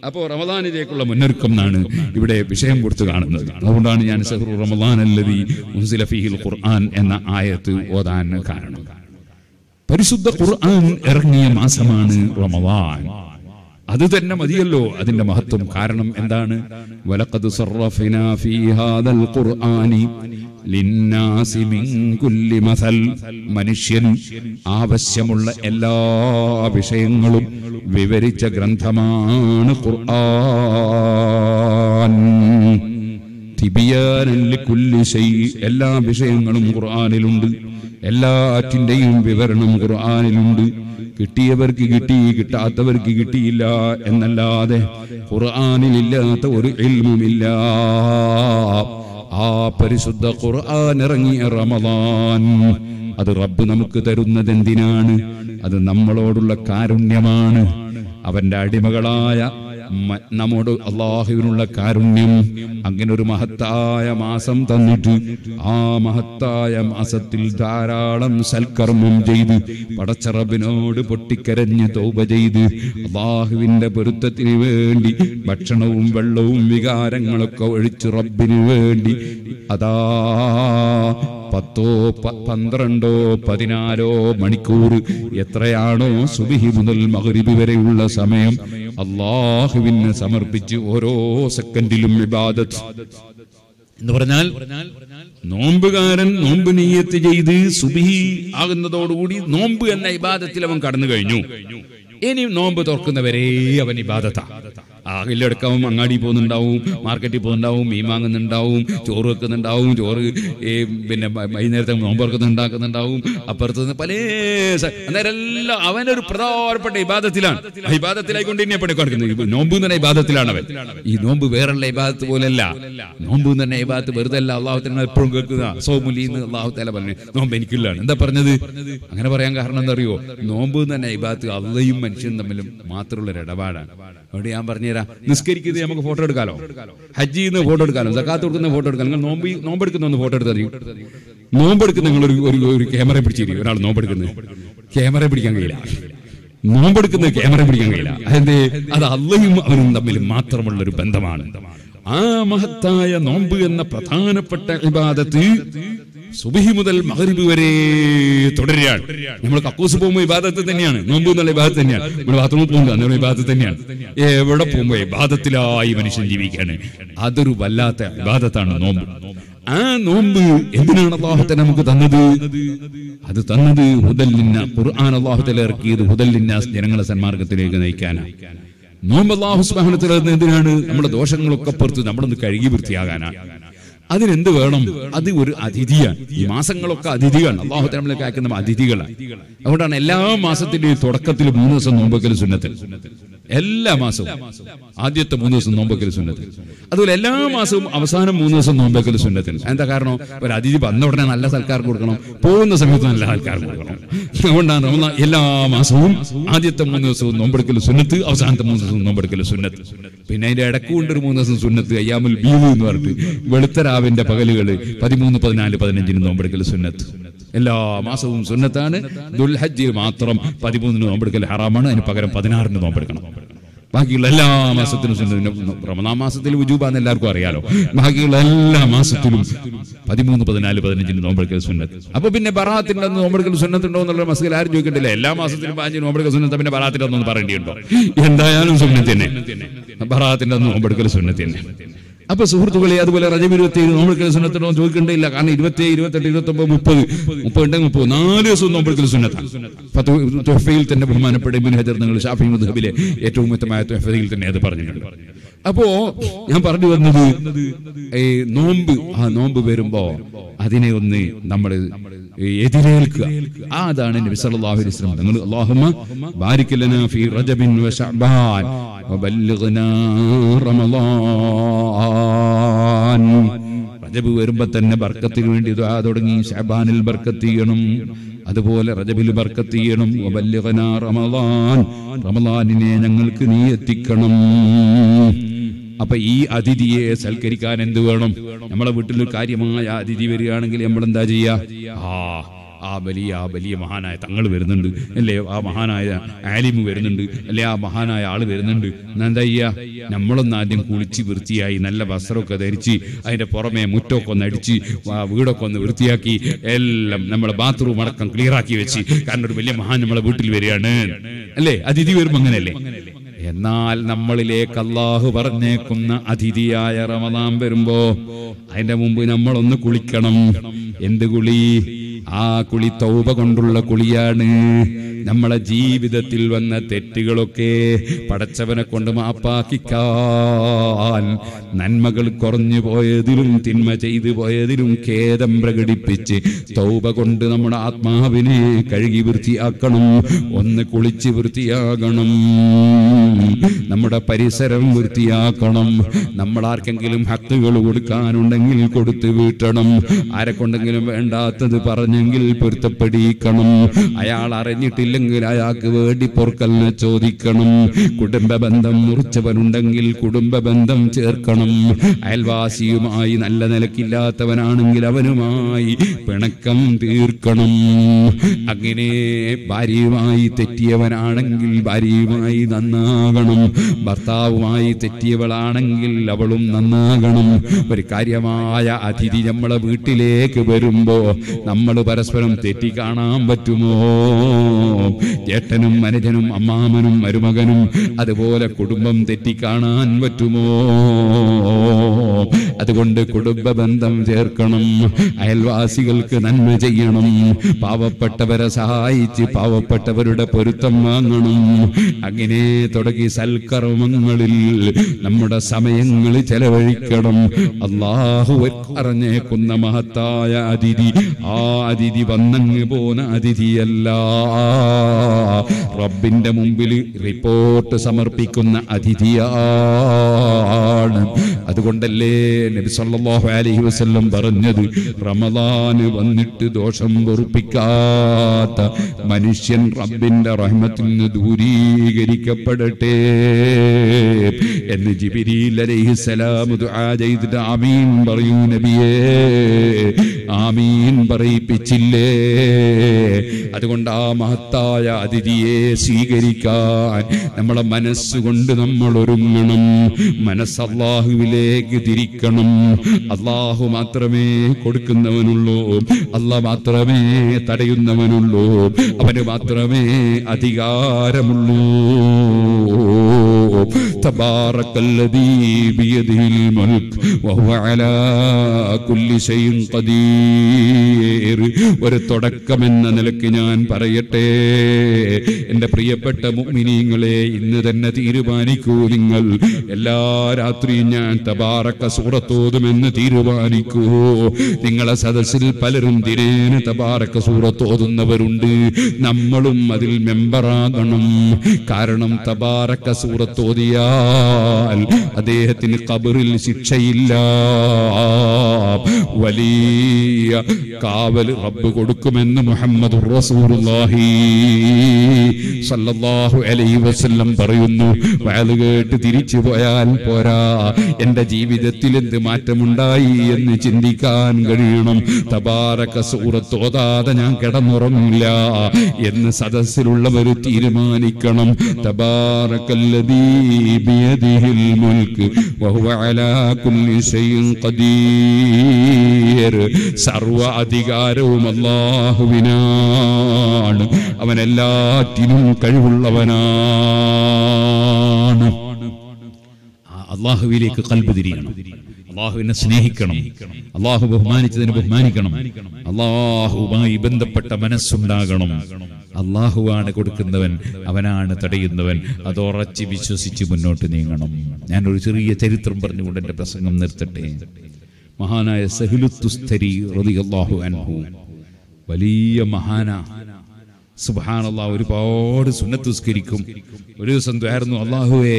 അപ്പോൾ റമദാനിലേക്കുള്ള മുന്നൊരുക്കം എന്നാണ് ഇവിടെ വിഷയം കൊടുത്ത് കാണുന്നത്. അതുകൊണ്ടാണ് ഞാൻ സഹ്റു റമദാൻ അല്ലദീ ഉൻസില ഫീഹിൽ ഖുർആൻ എന്ന ആയത്ത് ഓതാൻ കാരണം. പരിശുദ്ധ ഖുർആൻ ഇറങ്ങിയ മാസമാണ് റമദാൻ. അത് തന്നെ മതിയല്ലോ അതിന്റെ മഹത്വം. കാരണം എന്താണ്? വലഖദ് സറഫനാ ഫീ ഹാദൽ ഖുർആനി ലിന്നാസി മിൻ കുല്ലി മസൽ. മനുഷ്യൻ ആവശ്യമുള്ള എല്ലാ വിഷയങ്ങളും വിവരിച്ച ഗ്രന്ഥമാണ് ഖുർആൻ. തിബിയാനൻ ലികുല്ലി ശൈ. എല്ലാ വിഷയങ്ങളും ഖുർആനിലുണ്ട്, എല്ലാറ്റിന്റെയും വിവരണം ഖുർആനിലുണ്ട്. കിട്ടിയവർക്ക് കിട്ടി, കിട്ടാത്തവർക്ക് കിട്ടിയില്ല എന്നല്ലാതെ ഖുർആനിലില്ലാത്ത ഒരു ഇൽമുമില്ല. ആ പരിശുദ്ധ ഖുർആൻ ഇറങ്ങിയ റമദാൻ, അത് റബ്ബ് നമുക്ക് തരുന്നത് എന്തിനാണ്? അത് നമ്മളോടുള്ള കാരുണ്യമാണ്. അവന്റെ അടിമകളായ നമ്മോട് അല്ലാഹുവിനുള്ള കാരുണ്യം. അങ്ങനെ ഒരു മഹത്തായ മാസം തന്നിട്ട് ആ മഹത്തായ മാസത്തിൽ ധാരാളം സൽക്കർമ്മം ചെയ്ത് പടച്ച റബ്ബിനോട് പൊട്ടിക്കരഞ്ഞ് തൗബ ചെയ്ത് അല്ലാഹുവിന്റെ പൊരുത്തത്തിന് വേണ്ടി ഭക്ഷണവും വെള്ളവും വികാരങ്ങളൊക്കെ ഒഴിച്ച് റബ്ബിന് വേണ്ടി അതാ 10, 12, 14 മണിക്കൂർ എത്രയാണോ സുബ്ഹി മുതൽ മഗ്രിബ് വരെയുള്ള സമയം അല്ലാഹുവിനെ സമർപ്പിച്ച് ഓരോ സെക്കൻഡിലും ഇബാദത്ത് എന്ന് പറഞ്ഞാൽ, നോമ്പുകാരൻ നോമ്പ് നിയ്യത്ത് ചെയ്ത് സുബ്ഹി ആകുന്നതോടുകൂടി നോമ്പ് എന്ന ഇബാദത്തിൽ അവൻ കടന്നു കഴിഞ്ഞു. ഇനി നോമ്പ് തുറക്കുന്നവരെ അവൻ ഇബാദത്താ. അകിലെടുക്കാവും, അങ്ങാടി പോകുന്നുണ്ടാവും, മാർക്കറ്റിൽ പോകുന്നുണ്ടാവും, മീൻ വാങ്ങുന്നുണ്ടാവും, ചോറ് വെക്കുന്നുണ്ടാവും, ചോറ് പിന്നെ വൈകുന്നേരത്തെ നോമ്പുറക്കുന്നുണ്ടാക്കുന്നുണ്ടാവും, അപ്പുറത്തുനിന്ന് പല അന്നേരം എല്ലാം അവനൊരു പ്രധാനപ്പെട്ട ഇബാദത്തിലാണ്. ആ ഇബാദത്തിലായിക്കൊണ്ട് തന്നെ പണിക്കൊടുക്കുന്നത്. നോമ്പ് തന്നെ ഇബാദത്തിലാണ് അവൻ. ഈ നോമ്പ് വേറുള്ള ഇബാദത്ത് പോലെയല്ല. നോമ്പ് തന്നെ ഇബാദത്ത് വെറുതെ അല്ല. അള്ളാഹു തആല എപ്പോഴും കേൾക്കുക സൗമുലീന്ന് അള്ളാഹു തആല പറഞ്ഞു. നോമ്പ് എനിക്കുള്ളതാണ്. എന്താ പറഞ്ഞത്? അങ്ങനെ പറയാൻ കാരണം എന്താ അറിയോ? നോമ്പ് തന്നെ ഇബാദത്ത് അള്ളയും മനുഷ്യനും തമ്മിലും മാത്രമുള്ള ഒരു ഇടപാടാണ്. അവിടെ ഞാൻ പറഞ്ഞുതരാം. നിസ്കരിക്കുന്നത് നമുക്ക് ഫോട്ടോ എടുക്കാലോ, ഹജ്ജ് ചെയ്യുന്ന ഫോട്ടോ എടുക്കാലോ, സക്കാത്ത് കൊടുക്കുന്ന ഫോട്ടോ എടുക്കാം. നിങ്ങൾ നോമ്പെടുക്കുന്ന ഒന്ന് ഫോട്ടോ എടുത്താൽ നോമ്പെടുക്കുന്ന നിങ്ങൾ ഒരു ക്യാമറ പിടിച്ചിരിക്കും. ഒരാൾ നോമ്പെടുക്കുന്നത് ക്യാമറ പിടിക്കാൻ കഴിയില്ല, നോമ്പെടുക്കുന്ന ക്യാമറ പിടിക്കാൻ കഴിയില്ല. അതെന്തേ? അത് അള്ളയും അവനും തമ്മിൽ മാത്രമുള്ള ഒരു ബന്ധമാണ്. ആ മഹത്തായ നോമ്പ് എന്ന പ്രധാനപ്പെട്ട ഇബാദത്ത് സുബ്ഹി മുതൽ മഗ്രിബ് വരെ തുടരുകയാണ്. നമ്മൾ കക്കൂസ് പോകുമ്പോൾ ഇബാദത്ത് തന്നെയാണ്, നോമ്പ് എന്നുള്ള ഇബാദത്ത് തന്നെയാണ്. നമ്മൾ ബാത്റൂമിൽ പോകുമ്പോൾ അന്നേരം ഇബാദത്ത് തന്നെയാണ്. എവിടെ പോകുമ്പോൾ ഇബാദത്തിലായി മനുഷ്യൻ ജീവിക്കുകയാണ്. അതൊരു വല്ലാത്ത ഇബാദത്താണ് നോമ്പ്. ആ നോമ്പ് എന്തിനാണ് അല്ലാഹു തആല നമുക്ക് തന്നത്? അത് തന്നത് ഹുദൽ ലിന്നാസ്. ഖുർആൻ അല്ലാഹു തആല ഇറക്കിയത് ഹുദൽ ലിന്നാസ്, ജനങ്ങളെ സന്മാർഗ്ഗത്തിലേക്ക് നയിക്കാനാണ്. നോമ്പ് അല്ലാഹു സുബ്ഹാനഹു വ തആല എന്തിനാണ്? നമ്മുടെ ദോഷങ്ങളൊക്കെ പുറത്ത് നമ്മളൊന്ന് കഴുകി വൃത്തിയാകാനാണ്. അതിനെന്ത് വേണം? അത് ഒരു അതിഥിയാണ്. ഈ മാസങ്ങളൊക്കെ അതിഥികളാണ്. അല്ലാഹു തആല നമ്മളിലേക്ക് അയക്കുന്ന അതിഥികളാണ്. അതുകൊണ്ടാണ് എല്ലാ മാസത്തിന്റെയും തുടക്കത്തിൽ 3 ദിവസം നോമ്പക്കൽ സുന്നത്ത്. എല്ലാ മാസവും ആദ്യത്തെ 3 ദിവസം നോമ്പക്കൽ സുന്നത്ത്. അതുപോലെ എല്ലാ മാസവും അവസാനം 3 ദിവസം നോമ്പക്കൽ സുന്നത്തിന്. എന്താ കാരണം? ഒരു അതിഥി വന്ന ഉടനെ നല്ല സൽക്കാരം കൊടുക്കണം, പോകുന്ന സമയത്ത് നല്ല സൽക്കാരം കൊടുക്കണം. അതുകൊണ്ടാണ് എല്ലാ മാസവും ആദ്യത്തെ 3 ദിവസവും നോമ്പെടുക്കൽ സുന്നത്ത്, അവസാനത്തെ 3 ദിവസവും നോമ്പെടുക്കൽ സുന്നത്ത്. പിന്നെ അതിന്റെ ഇടക്കുകൊണ്ടൊരു 3 ദിവസം സുന്നത്ത്, അയ്യാമുൽ ബീവ് എന്ന് പറഞ്ഞിട്ട് വെളുത്തരാവിന്റെ പകലുകള് 13, 14, 15 നോമ്പെടുക്കൽ സുന്നത്ത്. എല്ലാ മാസവും സുന്നത്താണ്. ദുൽഹജ്ജിൽ മാത്രം 13 നോമ്പെടുക്കൽ ഹറാമാണ്. അതിന് പകരം 16 നോമ്പെടുക്കണം. ബാക്കിയുള്ള എല്ലാ മാസത്തിലും സുന്നത്ത്. റമദാൻ മാസത്തിൽ വുജൂബാന്ന് എല്ലാവർക്കും അറിയാലോ. ബാക്കിയുള്ള എല്ലാ മാസത്തിലും 13, 14, 15 നോമ്പെടുക്കൽ സുന്നത്ത്. അപ്പൊ പിന്നെ ബറാത്തിന്റെ അന്ന് നോമ്പെടുക്കൽ സുന്നത്തുണ്ടോ എന്നുള്ള മസല ആരും ചോദിക്കണ്ടില്ല. എല്ലാ മാസത്തിലും 15 നോമ്പെടുക്കൽ സുന്നത്ത്, പിന്നെ ബറാത്തിന്റെ അന്നൊന്നും പറയേണ്ടിയുണ്ടോ? എന്തായാലും സുന്നത്ത് തന്നെ. ബറാത്തിന്റെ അന്ന് നോമ്പെടുക്കൽ സുന്നത്ത് തന്നെ. അപ്പൊ സുഹൃത്തുക്കളെ, അതുപോലെ റജബ് 27 നോമ്പെടുക്കൽ സുന്നത്തുണ്ടോ ചോദിക്കേണ്ടില്ല. കാരണം 27, 28, 29, 30 ഉണ്ടെങ്കിൽ 4 ദിവസവും നോമ്പെടുക്കൽ സുന്നത്താണ്. തുഹ്ഫയിൽ തന്നെ ബഹുമാനപ്പെട്ട ഇബ്നു ഹജർ നിങ്ങൾ ശാഫി മദ്ഹബിലെ ഏറ്റവും ഉത്തമമായ തുഹ്ഫയിൽ തന്നെ അത് പറഞ്ഞിട്ടുണ്ട്. അപ്പോ ഞാൻ പറഞ്ഞു വന്നത്, ഈ നോമ്പ് വരുമ്പോ അതിനെ ഒന്ന് നമ്മൾ എതിരേൽക്കുക. അതാണ് നബി സല്ലല്ലാഹു അലൈഹി വസല്ലം തങ്ങൾ അല്ലാഹുമ്മ ബാരിക് ലനാ ഫീ റജബിൻ വ ശഅബാൻ വബല്ലിഗ്നാ റമളാൻ. റജബ് വരുമ്പോ തന്നെ ബർക്കത്തിന് വേണ്ടി ദുആ തുടങ്ങി. ശഅബാനിൽ ബർക്കത്ത് ചെയ്യണം, അതുപോലെ റജബിൽ ബർക്കത്ത് ചെയ്യണം. വബല്ലിഗ്നാ റമളാൻ, റമളാനിനെ ഞങ്ങൾക്ക് നീ എത്തിക്കണം. അപ്പൊ ഈ അതിഥിയെ സൽക്കരിക്കാൻ എന്ത് വേണം? നമ്മളെ വീട്ടിൽ കാര്യമായ അതിഥി വരികയാണെങ്കിൽ നമ്മൾ എന്താ ചെയ്യാ? ആ വലിയ മഹാനായ തങ്ങൾ വരുന്നുണ്ട് അല്ലേ, ആ മഹാനായ ആലിമ് വരുന്നുണ്ട് അല്ലെ, ആ മഹാനായ ആള് വരുന്നുണ്ട്. എന്താ ചെയ്യാ? നമ്മളൊന്ന് ആദ്യം കുളിച്ച് വൃത്തിയായി നല്ല വസ്ത്രമൊക്കെ ധരിച്ച് അതിന്റെ പുറമെ മുറ്റമൊക്കെ ഒന്ന് അടിച്ച് വീടൊക്കെ ഒന്ന് വൃത്തിയാക്കി എല്ലാം നമ്മളെ ബാത്റൂം അടക്കം ക്ലിയർ ആക്കി വെച്ച്. കാരണം ഒരു വലിയ മഹാൻ നമ്മളെ വീട്ടിൽ വരികയാണ് അല്ലേ, അതിഥി വരുമ്പോ അങ്ങനെയല്ലേ. എന്നാൽ നമ്മളിലേക്ക് അല്ലാഹു പറഞ്ഞേക്കുന്ന അതിഥിയായ റമദാൻ വരുമ്പോ അതിന്റെ മുമ്പ് നമ്മളൊന്ന് കുളിക്കണം. എന്ത് കുളി? ആ കുളി തൗബ കൊണ്ടുള്ള കുളിയാണ്. നമ്മളെ ജീവിതത്തിൽ വന്ന തെറ്റുകളൊക്കെ പടച്ചവനെ കൊണ്ട് മാപ്പാക്കിക്കാൻ, നന്മകൾ കുറഞ്ഞു പോയതിലും തിന്മ ചെയ്തു പോയതിലും ഖേദം പ്രകടിപ്പിച്ച് തൗബ കൊണ്ട് നമ്മുടെ ആത്മാവിനെ കഴുകി വൃത്തിയാക്കണം. ഒന്ന് കുളിച്ച് വൃത്തിയാകണം. നമ്മുടെ പരിസരം വൃത്തിയാക്കണം. നമ്മൾ ആർക്കെങ്കിലും ഹക്കുകൾ കൊടുക്കാനുണ്ടെങ്കിൽ കൊടുത്തു വീട്ടണം. ആരെക്കൊണ്ടെങ്കിലും വേണ്ടാത്തത് പറഞ്ഞെങ്കിൽ പൊരുത്തപ്പെടിക്കണം. അയാൾ അറിഞ്ഞിട്ടില്ലെങ്കിൽ അയാൾക്ക് വേണ്ടി പൊറുക്കലിനെ ചോദിക്കണം. കുടുംബ ബന്ധം മുറിച്ചവനുണ്ടെങ്കിൽ കുടുംബ ബന്ധം ചേർക്കണം. അയൽവാസിയുമായി നല്ല നിലക്കില്ലാത്തവനാണെങ്കിൽ അവനുമായി പിണക്കം തീർക്കണം. അങ്ങനെ ഭാര്യയുമായി തെറ്റിയവനാണെങ്കിൽ ഭാര്യയുമായി നന്നാകണം. ഭർത്താവുമായി തെറ്റിയവളാണെങ്കിൽ അവളും നന്നാകണം. ഒരു കാര്യമായ അതിഥി നമ്മളെ വീട്ടിലേക്ക് വരുമ്പോ നമ്മൾ പരസ്പരം തെറ്റി കാണാൻ പറ്റുമോ? ജേട്ടനും അനുജനും അമ്മാമനും മരുമകനും അതുപോലെ കുടുംബം തെറ്റിക്കാണാൻ പറ്റുമോ? അതുകൊണ്ട് കുടുംബ ബന്ധം ചേർക്കണം. അയൽവാസികൾക്ക് നന്മ ചെയ്യണം. പാവപ്പെട്ടവരെ സഹായിച്ച് പാവപ്പെട്ടവരുടെ പൊരുത്തം വാങ്ങണം. അങ്ങനെ തുടങ്ങി സൽക്കർമ്മങ്ങളിൽ നമ്മുടെ സമയങ്ങൾ ചെലവഴിക്കണം. അല്ലാഹു അറിഞ്ഞേക്കുന്ന മഹത്തായ അതിഥി, ആ അതിഥി വന്നങ്ങ് പോന്ന അതിഥിയല്ല, റബ്ബിന്റെ മുമ്പിൽ റിപ്പോർട്ട് സമർപ്പിക്കുന്ന അതിഥിയാണ്. അതുകൊണ്ടല്ലേ നബി സല്ലല്ലാഹു അലൈഹി വസല്ലം പറഞ്ഞത്, റമദാന് വന്നിട്ട് ദോഷം പൊറുപ്പിക്കാത്ത മനുഷ്യൻ റബ്ബിന്റെ റഹ്മത്തിൽ നിന്ന് ദൂരീകരിക്കപ്പെടട്ടെ എന്ന് ജിബ്രീൽ അലൈഹിസ്സലാം ദുആ ചെയ്തിട്ട് ആമീൻ പറയൂ നബിയേ, ആമീൻ പറയിപ്പിച്ചില്ലേ? അതുകൊണ്ട് ആ മഹത്തായ അതിഥിയെ സ്വീകരിക്കാൻ നമ്മളെ മനസ്സുകൊണ്ട് നമ്മൾ ഒരുങ്ങണം. മനസ്സ് അല്ലാഹുവിലേക്ക് തിരിക്കണം. അല്ലാഹു മാത്രമേ കൊടുക്കുന്നവനുള്ളൂ, അല്ലാഹ് മാത്രമേ തടയുന്നവനുള്ളൂ, അവന് മാത്രമേ അധികാരമുള്ളൂ. തബാറക്കല്ലദീ ബിയദിഹിൽ മുൽക് വഹുവ അലാ കുല്ലി ശൈഇൻ ഖദീർ. ഒരു തുടക്കമെന്ന നിലയ്ക്ക് ഞാൻ പറയട്ടെ, എൻ്റെ പ്രിയപ്പെട്ട മുഅ്മിനീങ്ങളെ, ഇന്ന് തന്നെ തീരുമാനിക്കൂ. നിങ്ങൾ എല്ലാ രാത്രിയും ഞാൻ തബാറക്ക സൂറത്ത് ഓതുമെന്ന് തീരുമാനിക്കൂ. നിങ്ങളെ സദസ്സിൽ പലരും ദിനേന തബാറക്ക സൂറത്ത് ഓതുന്നവരുണ്ട്. നമ്മളും അതിൽ മെമ്പറാകണം. കാരണം തബാറക്ക സൂറത്ത് ഓതിയാൽ അദ്ദേഹത്തിന് ഖബറിൽ ശിക്ഷയില്ല, വലിയ കാവൽ റബ്ബ് കൊടുക്കുമെന്ന് മുഹമ്മദുർ റസൂലുള്ളാഹി സല്ലല്ലാഹു അലൈഹി വസല്ലം പറയുന്നു. വഅദ് കേട്ട് തിരിച്ചു പോയാൽ പോരാ, എന്റെ ജീവിതത്തിൽ എന്ത് മാറ്റമുണ്ടായി എന്ന് ചിന്തിക്കാൻ കഴിയണം. തബാറക സൂറത്ത് ഓതാതെ ഞാൻ കിടന്നുറങ്ങില്ല എന്ന് സദസ്സിലുള്ളവർ തീരുമാനിക്കണം. തബാറകല്ലദീ ബിയദിഹിൽ മുൽക്ക് വഹുവ അലാ കുല്ലി ശൈഇൻ ഖദീർ. സർവ അധികാരവും അല്ലാഹുവിനാണ്. അവൻ എല്ലാറ്റിനും കഴിവുള്ളവനാണ്. അല്ലാഹുവിലേക്ക് ഖൽബ് തിരിയണം. അല്ലാഹുവിനെ സ്നേഹിക്കണം. അല്ലാഹു ബഹുമാനിച്ചതിനെ ബഹുമാനിക്കണം. അല്ലാഹുവുമായി ബന്ധപ്പെട്ട മനസ്സുണ്ടാകണം. അല്ലാഹുവാണ് കൊടുക്കുന്നവൻ, അവനാണ് തടയുന്നവൻ. അതുറച്ച് വിശ്വസിച്ച് മുന്നോട്ട് നീങ്ങണം. ഞാനൊരു ചെറിയ ചരിത്രം പറഞ്ഞുകൊണ്ട് എൻ്റെ പ്രസംഗം നിർത്തട്ടെ. മഹാനായ സഹ്ലുത്തുസ്തരി റളിയല്ലാഹു അൻഹു വലിയ മഹാനാ. സുബ്ഹാനല്ലാഹ്, ഒരുപാട് സുന്നത്ത് നിസ്കരിക്കും. ഒരു ദിവസം ദ്വാരുന്നു, അല്ലാഹുവേ,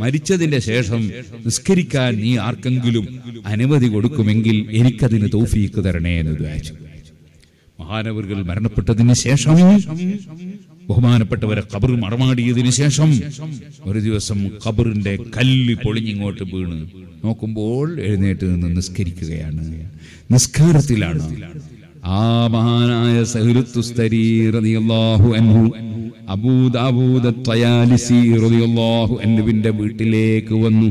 മരിച്ചതിന്റെ ശേഷം നിസ്കരിക്കാൻ നീ ആർക്കെങ്കിലും അനുമതി കൊടുക്കുമെങ്കിൽ എനിക്കതിന് തൗഫീഖ് തരണേ എന്ന് ദ്വാരിച്ചു. മഹാനവറുകൾ മരണപ്പെട്ടതിന് ശേഷം, ബഹുമാനപ്പെട്ടവരെ ഖബർ മറമാടിയതിനു ശേഷം ഒരു ദിവസം ഖബറിന്റെ കല്ല് പൊളിഞ്ഞിങ്ങോട്ട് വീണ് നോക്കുമ്പോൾ എഴുന്നേറ്റ് നിന്ന് നിസ്കരിക്കുകയാണ്, നിസ്കാരത്തിലാണ്. ആ മഹാനായ സഹ്ലുത്തുസ്തരി റളിയല്ലാഹു അൻഹു അബൂ ദാവൂദ് അത്വയാലിസി റളിയല്ലാഹു അൻഹുവിന്റെ വീട്ടിലേക്ക് വന്നു.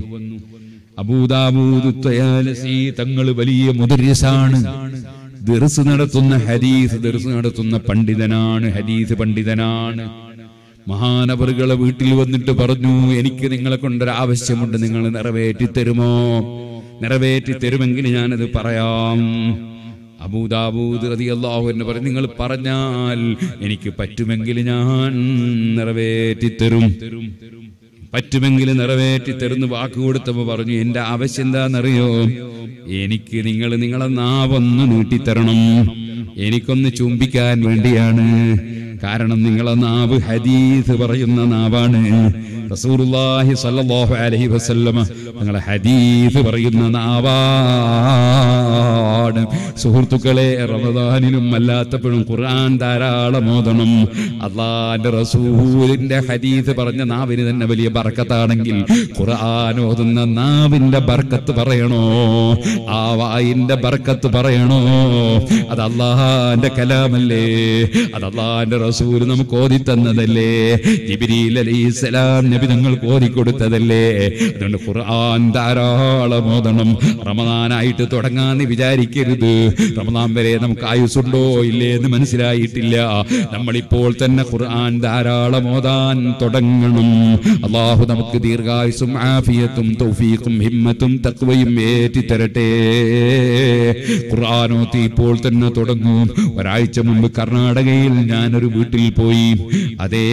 അബൂ ദാവൂദ് അത്വയാലിസി തങ്ങൾ വലിയ മുദർരിസാണ്, ദർസ് നടത്തുന്ന ഹദീസ് ദർസ് നടത്തുന്ന പണ്ഡിതനാണ്, ഹദീസ് പണ്ഡിതനാണ്. മഹാനവറുകളെ വീട്ടിൽ വന്നിട്ട് പറഞ്ഞു, എനിക്ക് നിങ്ങളെ കൊണ്ടൊരു ആവശ്യമുണ്ട്, നിങ്ങൾ നിറവേറ്റി തരുമോ? നിറവേറ്റി തരുമെങ്കിൽ ഞാനത് പറയാം. അബൂ ദാവൂദ് റളിയല്ലാഹു അൻഹു പറഞ്ഞു, നിങ്ങൾ പറഞ്ഞാൽ എനിക്ക് പറ്റുമെങ്കിൽ ഞാൻ നിറവേറ്റി തരും, പറ്റുമെങ്കിൽ നിറവേറ്റി തരുന്ന വാക്ക് കൊടുത്തപ്പോൾ പറഞ്ഞു, എന്റെ ആവശ്യം എന്താണെന്നറിയോ? എനിക്ക് നിങ്ങളെ നാവൊന്ന് നീട്ടിത്തരണം, എനിക്കൊന്ന് ചുംബിക്കാൻ വേണ്ടിയാണ്. കാരണം നിങ്ങളെ നാവ് ഹദീസ് പറയുന്ന നാവാണ്. റസൂലുള്ളാഹി സ്വല്ലല്ലാഹു അലൈഹി വസല്ലമ നിങ്ങളെ ഹദീസ് പറയുന്ന നാവാണ്. സുഹൃത്തുക്കളെ, റമദാനിലും അല്ലാത്തപ്പോഴും ഖുർആൻ ധാരാളം ഓതണം. അല്ലാഹുവിന്റെ റസൂലിന്റെ ഹദീസ് പറഞ്ഞ നാവിന് തന്നെ വലിയ ബർക്കത്താണെങ്കിൽ ഖുർആൻ ഓതുന്ന നാവിന്റെ ബർക്കത്ത് പറയണോ? ആ വായിന്റെ ബർക്കത്ത് പറയണോ? അത് അല്ലാഹുവിന്റെ കലാമല്ലേ, അത് അല്ലാഹുവിന്റെ റസൂൽ നമുക്ക് ഓതി തന്നതല്ലേ, ജിബ്രീൽ അലൈഹിസ്സലാം നബി തങ്ങൾക്ക് ഓതി കൊടുത്തതല്ലേ. അതുകൊണ്ട് ഖുർആൻ ധാരാളം ഓതണം. റമദാനായിട്ട് തുടങ്ങാന്ന് വിചാരിക്കരുത്. റമദാൻ വരെ നമുക്ക് ആയുസ്സുണ്ടോ ഇല്ലേ എന്ന് മനസ്സിലായിട്ടില്ല. നമ്മളിപ്പോൾ തന്നെ ഖുർആൻ ധാരാളം ഓതാൻ തുടങ്ങണം. അല്ലാഹു നമുക്ക് ദീർഘായുസ്സും ആഫിയത്തും തൗഫീഖും ഹിമ്മത്തും തഖ്വയും ഏറ്റിത്തരട്ടെ. ഖുർആൻ ഓതി ഇപ്പോൾ തന്നെ തുടങ്ങും. ഒരാഴ്ച മുമ്പ് കർണാടകയിൽ ഞാനൊരു വീട്ടിൽ പോയി. അതേ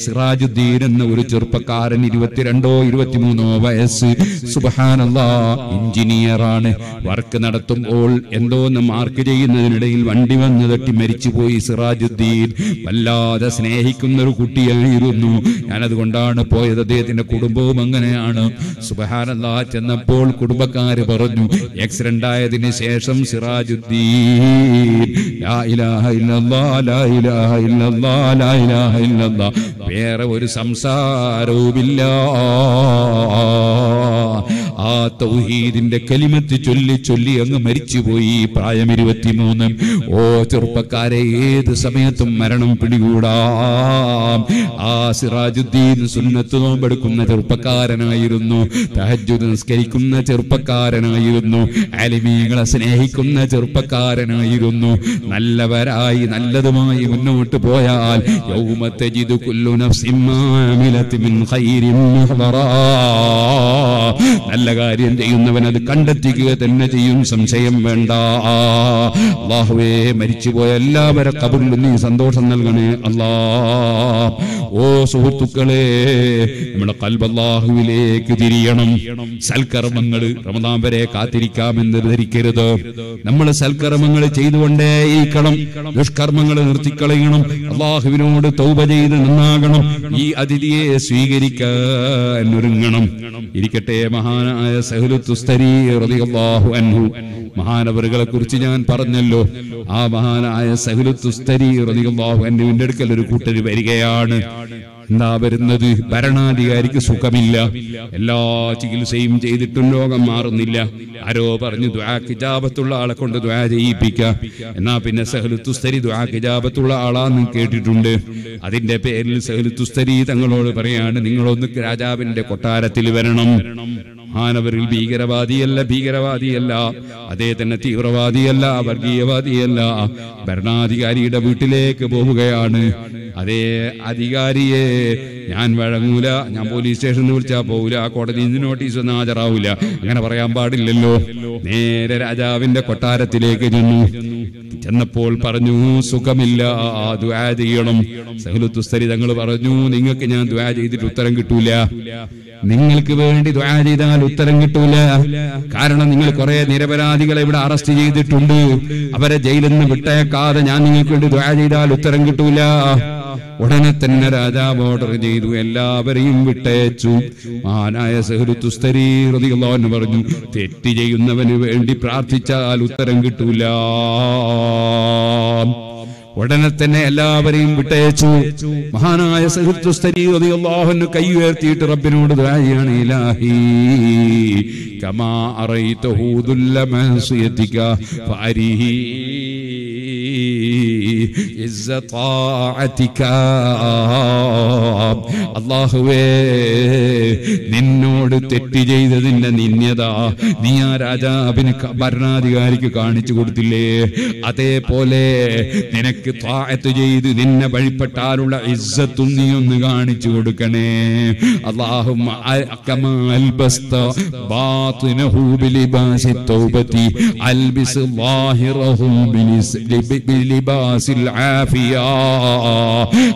സിറാജുദ്ദീൻ എന്ന ഒരു ചെറുപ്പക്കാരൻ, 22-23 വയസ്സ്, സുബ്ഹാനല്ലാഹ്, എഞ്ചിനീയറാണ്. വർക്ക് നടത്തുമ്പോൾ എന്തോന്ന് മാർക്ക് ചെയ്യുന്നതിനിടയിൽ വണ്ടി വന്ന് തട്ടി മരിച്ചുപോയി. സിറാജുദ്ദീൻ വല്ലാതെ സ്നേഹിക്കുന്ന ഒരു കുട്ടിയായിരുന്നു. ഞാനതുകൊണ്ടാണ് പോയത്. അദ്ദേഹത്തിന്റെ കുടുംബവും അങ്ങനെയാണ്. സുബ്ഹാനല്ലാഹ്, ചെന്നപ്പോൾ കുടുംബക്കാര് പറഞ്ഞു, ആക്സിഡന്റ് ആയതിനു ശേഷം സിറാജുദ്ദീൻ ലാ ഇലാഹ ഇല്ലല്ലാഹ് ലാ ഇലാഹ ഇല്ലല്ലാഹ് ലാ ഇലാഹ ഇല്ലല്ലാഹ്, വേറെ ഒരു സംസാരവുമില്ല. ആ തൗഹീദിന്റെ കലിമത്ത് ചൊല്ലി ചൊല്ലി അങ്ങ് മരിച്ചുപോയി. പ്രായം 23. ഓ ചെറുപ്പക്കാരെ, ഏത് സമയത്തും മരണം പിടികൂടാം. ആ സിറാജുദ്ദീൻ സുന്നത്ത് നോമ്പെടുക്കുന്ന ചെറുപ്പക്കാരനായിരുന്നു, തഹജ്ജുദ് നിസ്കരിക്കുന്ന ചെറുപ്പക്കാരനായിരുന്നു, ആലിമീങ്ങളെ സ്നേഹിക്കുന്ന ചെറുപ്പക്കാരനായിരുന്നു. നല്ലവരായി നല്ലതുമായി മുന്നോട്ട് പോയാൽ യൗമ തജിദു കുല്ലു നഫ്സിൻ മാ അമിലത് മിൻ ഖൈരിൻ മുഹ്ദറാ, നല്ല കാര്യം ചെയ്യുന്നവൻ അത് കണ്ടെത്തിക്കുക തന്നെ ചെയ്യും, സംശയം വേണ്ട. അല്ലാഹുവേ, മരിച്ചുപോയ എല്ലാവരുടെ ഖബറിലും നീ സന്തോഷം നൽകണേ അല്ലാ. ഓ സുഹൃത്തുക്കളെ, നമ്മുടെ ഖൽബ് അല്ലാഹുവിലേക്ക് തിരിയണം. സൽക്കർമ്മങ്ങൾ റമദാൻ വരെ കാത്തിരിക്കാമെന്ന് ധരിക്കരുത്. നമ്മൾ സൽക്കർമ്മങ്ങൾ ചെയ്തുകൊണ്ടേയിരിക്കണം, ദുഷ്കർമ്മങ്ങൾ നിർത്തിക്കളയണം, അല്ലാഹുവിനോട് തൗബ ചെയ്ത് നന്നാകണം, ഈ അതിഥിയെ സ്വീകരിക്കാൻ ഒരുങ്ങണം. ഇരിക്കട്ടെ, മഹാനായ സഹ്ലു തുസ്തരി റളിയല്ലാഹു അൻഹു, മഹാനവറുകളെ കുറിച്ച് ഞാൻ പറഞ്ഞല്ലോ. ആ മഹാനായ സഹ്ലു തുസ്തരി റളിയല്ലാഹു അൻഹുവിന്റെ അടുക്കൽ ഒരു കൂട്ടർ വരികയാണ്. എന്താ വരുന്നത്? ഭരണാധികാരിക്ക് സുഖമില്ല, എല്ലാ ചികിത്സയും ചെയ്തിട്ടും രോഗം മാറുന്നില്ല. ആരോ പറഞ്ഞു ദുആക്ക് ഇജാബത്തുള്ള ആളെ കൊണ്ട് ദുആ ചെയ്യിപ്പിക്കാം. എന്നാ പിന്നെ സഹ്ലു തുസ്തരി ദുആക്ക് ഇജാബത്തുള്ള ആളാന്ന് കേട്ടിട്ടുണ്ട്. അതിന്റെ പേരിൽ സഹ്ലു തുസ്തരി തങ്ങളോട് പറയാണ്, നിങ്ങളൊന്ന് രാജാവിന്റെ കൊട്ടാരത്തിൽ വരണം. മഹാനവരിൽ ഭീകരവാദിയല്ല, അതേ തന്നെ തീവ്രവാദിയല്ല, വർഗീയവാദിയല്ല, ഭരണാധികാരിയുടെ വീട്ടിലേക്ക് പോവുകയാണ്. അതേ അധികാരിയെ ഞാൻ വഴങ്ങൂല, ഞാൻ പോലീസ് സ്റ്റേഷനിൽ വിളിച്ചാൽ പോകൂല, കോടതി നോട്ടീസ് ഒന്നും ഹാജരാവൂല, അങ്ങനെ പറയാൻ പാടില്ലല്ലോ. നേരെ രാജാവിന്റെ കൊട്ടാരത്തിലേക്ക് ചെന്നപ്പോൾ പറഞ്ഞു, സുഖമില്ല, ദുആ ചെയ്യണം. സഹ്ലു തുസ്തരി തങ്ങൾ പറഞ്ഞു, നിങ്ങൾക്ക് ഞാൻ ദുആ ചെയ്തിട്ട് ഉത്തരം കിട്ടൂല, നിങ്ങൾക്ക് വേണ്ടി ദുആ ചെയ്താൽ ഉത്തരം കിട്ടൂല. കാരണം നിങ്ങൾ കുറെ നിരപരാധികളെ ഇവിടെ അറസ്റ്റ് ചെയ്തിട്ടുണ്ട്, അവരെ ജയിലിൽ നിന്ന് വിട്ടേക്കാതെ ഞാൻ നിങ്ങൾക്ക് വേണ്ടി ദുആ ചെയ്താൽ ഉത്തരം കിട്ടൂല. ഉടനെ തന്നെ രാജാവ് ഓർഡർ ചെയ്തു, എല്ലാവരെയും വിട്ടയച്ചു. മഹാനായ സഹ്ലു തുസ്തരി റളിയല്ലാഹു അൻഹു പറഞ്ഞു, തെറ്റ് ചെയ്യുന്നവന് വേണ്ടി പ്രാർത്ഥിച്ചാൽ ഉത്തരം കിട്ടൂല. ഉടനെ തന്നെ എല്ലാവരെയും വിട്ടയച്ചു. മഹാനായ സഹ്ലു തുസ്തരി റളിയല്ലാഹു അൻഹു കൈ ഉയർത്തിയിട്ട് റബ്ബിനോട് ദുആ ചെയ്യാണ്, ഇലാഹി കമാ അറൈതഹു ദുല്ല മഅസിയതിക ഫഅരിഹി അല്ലാഹുവേ, നിന്നോട് തെറ്റ് ചെയ്തതിന്റെ നിന്യത നീ ആ രാജാവിന് ഭരണാധികാരിക്ക് കാണിച്ചു കൊടുത്തില്ലേ? അതേപോലെ നിനക്ക് ത്വാഅത്ത് ചെയ്ത് നിന്നെ വഴിപ്പെട്ടാലുള്ള ഇസ്സത്തും നീ ഒന്ന് കാണിച്ചു കൊടുക്കണേ. അല്ലാഹുമ്മ കമാ അൽബസ്ത ബാതിനഹു ബിലിബാസി തൗബതി അൽബിസ് ളാഹിറഹു ബിലിബാസിൽ ആഫിയ.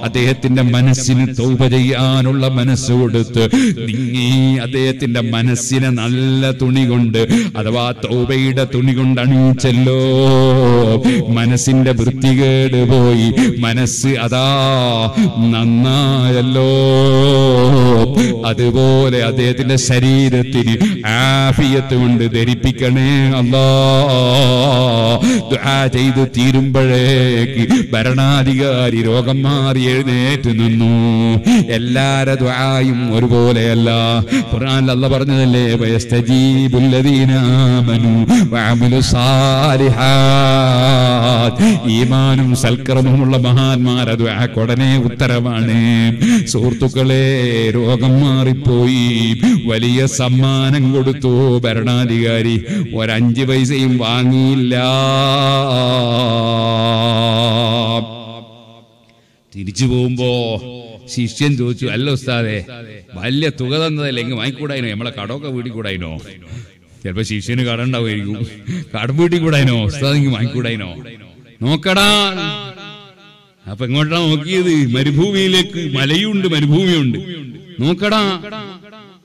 അദ്ദേഹത്തിന്റെ മനസ്സിന് തൗബ ചെയ്യാനുള്ള മനസ്സ് കൊടുത്ത് നീ അദ്ദേഹത്തിന്റെ മനസ്സിനെ നല്ല തുണി കൊണ്ട്, അഥവാ തൗബയുടെ തുണി കൊണ്ട് അണിയിച്ചല്ലോ. മനസ്സിന്റെ വൃത്തികേട് പോയി, മനസ്സ് അതാ നന്നായല്ലോ. അതുപോലെ അദ്ദേഹത്തിന്റെ ശരീരത്തിന് ആഫിയത്ത് കൊണ്ട് ധരിപ്പിക്കണേ അല്ലാഹ്. ദുആ ചെയ്ത് തീരുമ്പോഴേക്ക് ഭരണാധികാരി രോഗം മാറി എഴുന്നേറ്റ് നിന്നു. എല്ലാരെ ദുആയും ഒരുപോലെയല്ല. ഖുർആനിൽ അല്ലാഹ് പറഞ്ഞതല്ലേ, വയസ്തജീബുല്ലദീന ആമനു വഅമിലുസ് സാലിഹാത്ത്. ഈമാനും സൽക്കർമ്മമുള്ള മഹാന്മാരുടെ ദുആക്ക് ഉടനെ ഉത്തരമാണ്. സുഹൃത്തുക്കളെ, രോഗം മാറിപ്പോയി, വലിയ സമ്മാനം കൊടുത്തു ഭരണാധികാരി, 5 പൈസയും വാങ്ങിയില്ല. തിരിച്ചു പോകുമ്പോ ശിഷ്യൻ ചോദിച്ചു, അല്ല ഉസ്താദേ, വലിയ തുക തന്നതല്ലെങ്കിൽ വാങ്ങിക്കൂടായിനോ? നമ്മളെ കടമൊക്കെ വീട്ടിൽ കൂടായിനോ? ചിലപ്പോ ശിഷ്യന് കട ഉണ്ടാവുമായിരിക്കും, കടം വീട്ടിൽ കൂടായിനോ? ഉസ്താദെങ്കിൽ വാങ്ങിക്കൂടായിനോ? നോക്കടാ. അപ്പൊ എങ്ങോട്ടാ നോക്കിയത്? മരുഭൂമിയിലേക്ക്. മലയുണ്ട്, മരുഭൂമിയുണ്ട്. നോക്കടാ.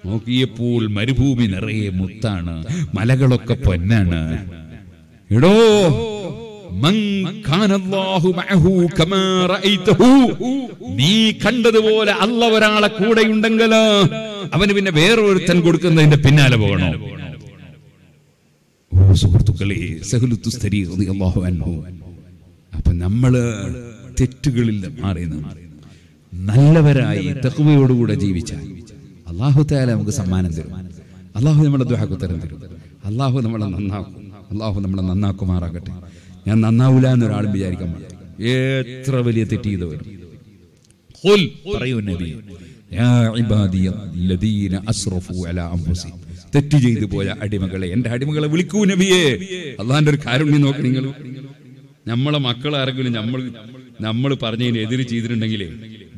നോക്കിയപ്പോൾ മരുഭൂമി നിറയെ മുത്താണ്, മലകളൊക്കെ പൊന്നാണ്. എടോ, നീ കണ്ടതുപോലെ അല്ലാഹ് ഒരാളെ കൂടെ ഉണ്ടെങ്കിൽ അവന് പിന്നെ വേറൊരുത്തൻ കൊടുക്കുന്നതിന്റെ പിന്നാലെ പോകണോ? ഓ സുഹൃത്തുക്കളെ, സഹ്ലു തുസ്തരി റളിയല്ലാഹു അൻഹു. അപ്പൊ നമ്മള് തെറ്റുകളിൽ മാറി നല്ലവരായി തഖ്വയോടുകൂടെ ജീവിച്ചാൽ അല്ലാഹു തആല നമുക്ക് സമ്മാനം തരും. അള്ളാഹു നമ്മളെ ദുആക്ക് ഉത്തരം തരും. അള്ളാഹു നമ്മളെ നന്നാക്കും. അള്ളാഹു നമ്മളെ നന്നാക്കുമാറാകട്ടെ. ഞാൻ നന്നാവൂല എന്നൊരാളും വിചാരിക്കാൻ പാടില്ല. എത്ര വലിയ തെറ്റ് ചെയ്തവരും പറയൂ നബി, യാ ഇബാദിയല്ലദീന അസ്റഫു അലാ അൻഫുസിഹിം, തെറ്റ് ചെയ്തു പോയ അടിമകളെ, എന്റെ അടിമകളെ വിളിക്കൂ നബിയേ. അള്ളാഹിന്റെ ഒരു കാരുണ്യം നോക്ക് നിങ്ങൾ. നമ്മളെ മക്കൾ ആരെങ്കിലും നമ്മൾ പറഞ്ഞതിന് എതിര് ചെയ്തിട്ടുണ്ടെങ്കിലേ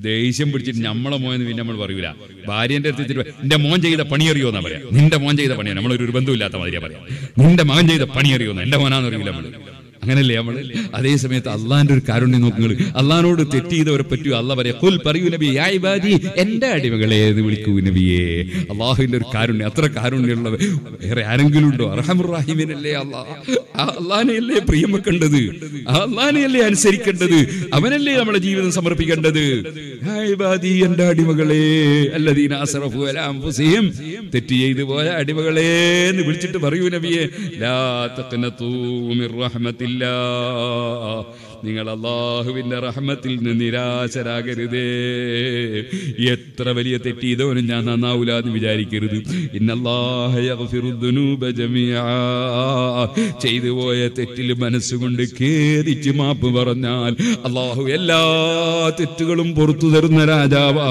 ദേഷ്യം പിടിച്ചിട്ട് നമ്മളെ മോയെന്ന് പിന്നെ നമ്മൾ പറയൂല. ഭാര്യന്റെ അടുത്ത് എന്റെ മോൻ ചെയ്ത പണിയറിയോ എന്നാ പറയാം. നിന്റെ മോൻ ചെയ്ത പണിയാണ്. നമ്മളൊരു ബന്ധമില്ലാത്ത മാതിരിയാ പറയാം. നിന്റെ മകൻ ചെയ്ത പണിയറിയോന്ന്, എന്റെ മോനാന്ന് അറിയില്ല നമ്മൾ. അങ്ങനല്ലേ നമ്മൾ? അതേ സമയത്ത് അള്ളാന്റെ ഒരു കാരുണ്യം നോക്കുങ്ങൾ. അള്ളഹാനോട് തെറ്റ് ചെയ്തവരെ പറ്റൂ. അള്ളാഹ് പറയാ, ഖുൽ പറയൂ നബി, യാ ഇബാദി, എന്റെ അടിമകളെ എന്ന് വിളിക്കൂ നബിയേ. അള്ളാഹുവിന്റെ ഒരു കാരുണ്യം, അത്ര കാരുണ്യമുള്ളവർ വേറെ ആരെങ്കിലും ഉണ്ടോ? അർഹമുർ റഹീമിനല്ലേ അള്ളാഹ്. അള്ളാഹിനെയല്ലേ പ്രിയം വെക്കേണ്ടത്, അള്ളാഹിനെയല്ലേ അനുസരിക്കേണ്ടത്, അവനല്ലേ നമ്മുടെ ജീവിതം സമർപ്പിക്കേണ്ടത്. യാ ഇബാദി, എന്റെ അടിമകളെ, അല്ലദീന അസ്റഫു അലാ അൻഫുസിഹിം, തെറ്റ് ചെയ്തു പോയ അടിമകളെ എന്ന് വിളിച്ചിട്ട് പറയൂ നബിയേ, ലാ തഖ്നതൂ മിർ റഹ്മത്തില്ലാ, നിങ്ങൾ അല്ലാഹുവിന്റെ റഹ്മത്തിൽ നിന്ന് നിരാശരാകരുതേ. എത്ര വലിയ തെറ്റ് ചെയ്തവനും ഞാൻ നന്നാവൂല എന്ന് വിചാരിക്കരുത്. ഇന്നല്ലാഹ യഗ്ഫിറുദ് ദുനൂബ ജമീഅ, ചെയ്തു പോയ തെറ്റിൽ മനസ്സുകൊണ്ട് ഖേദിച്ച് മാപ്പ് പറഞ്ഞാൽ അല്ലാഹു എല്ലാ തെറ്റുകളും പുറത്തു തരുന്ന രാജാവാണ്.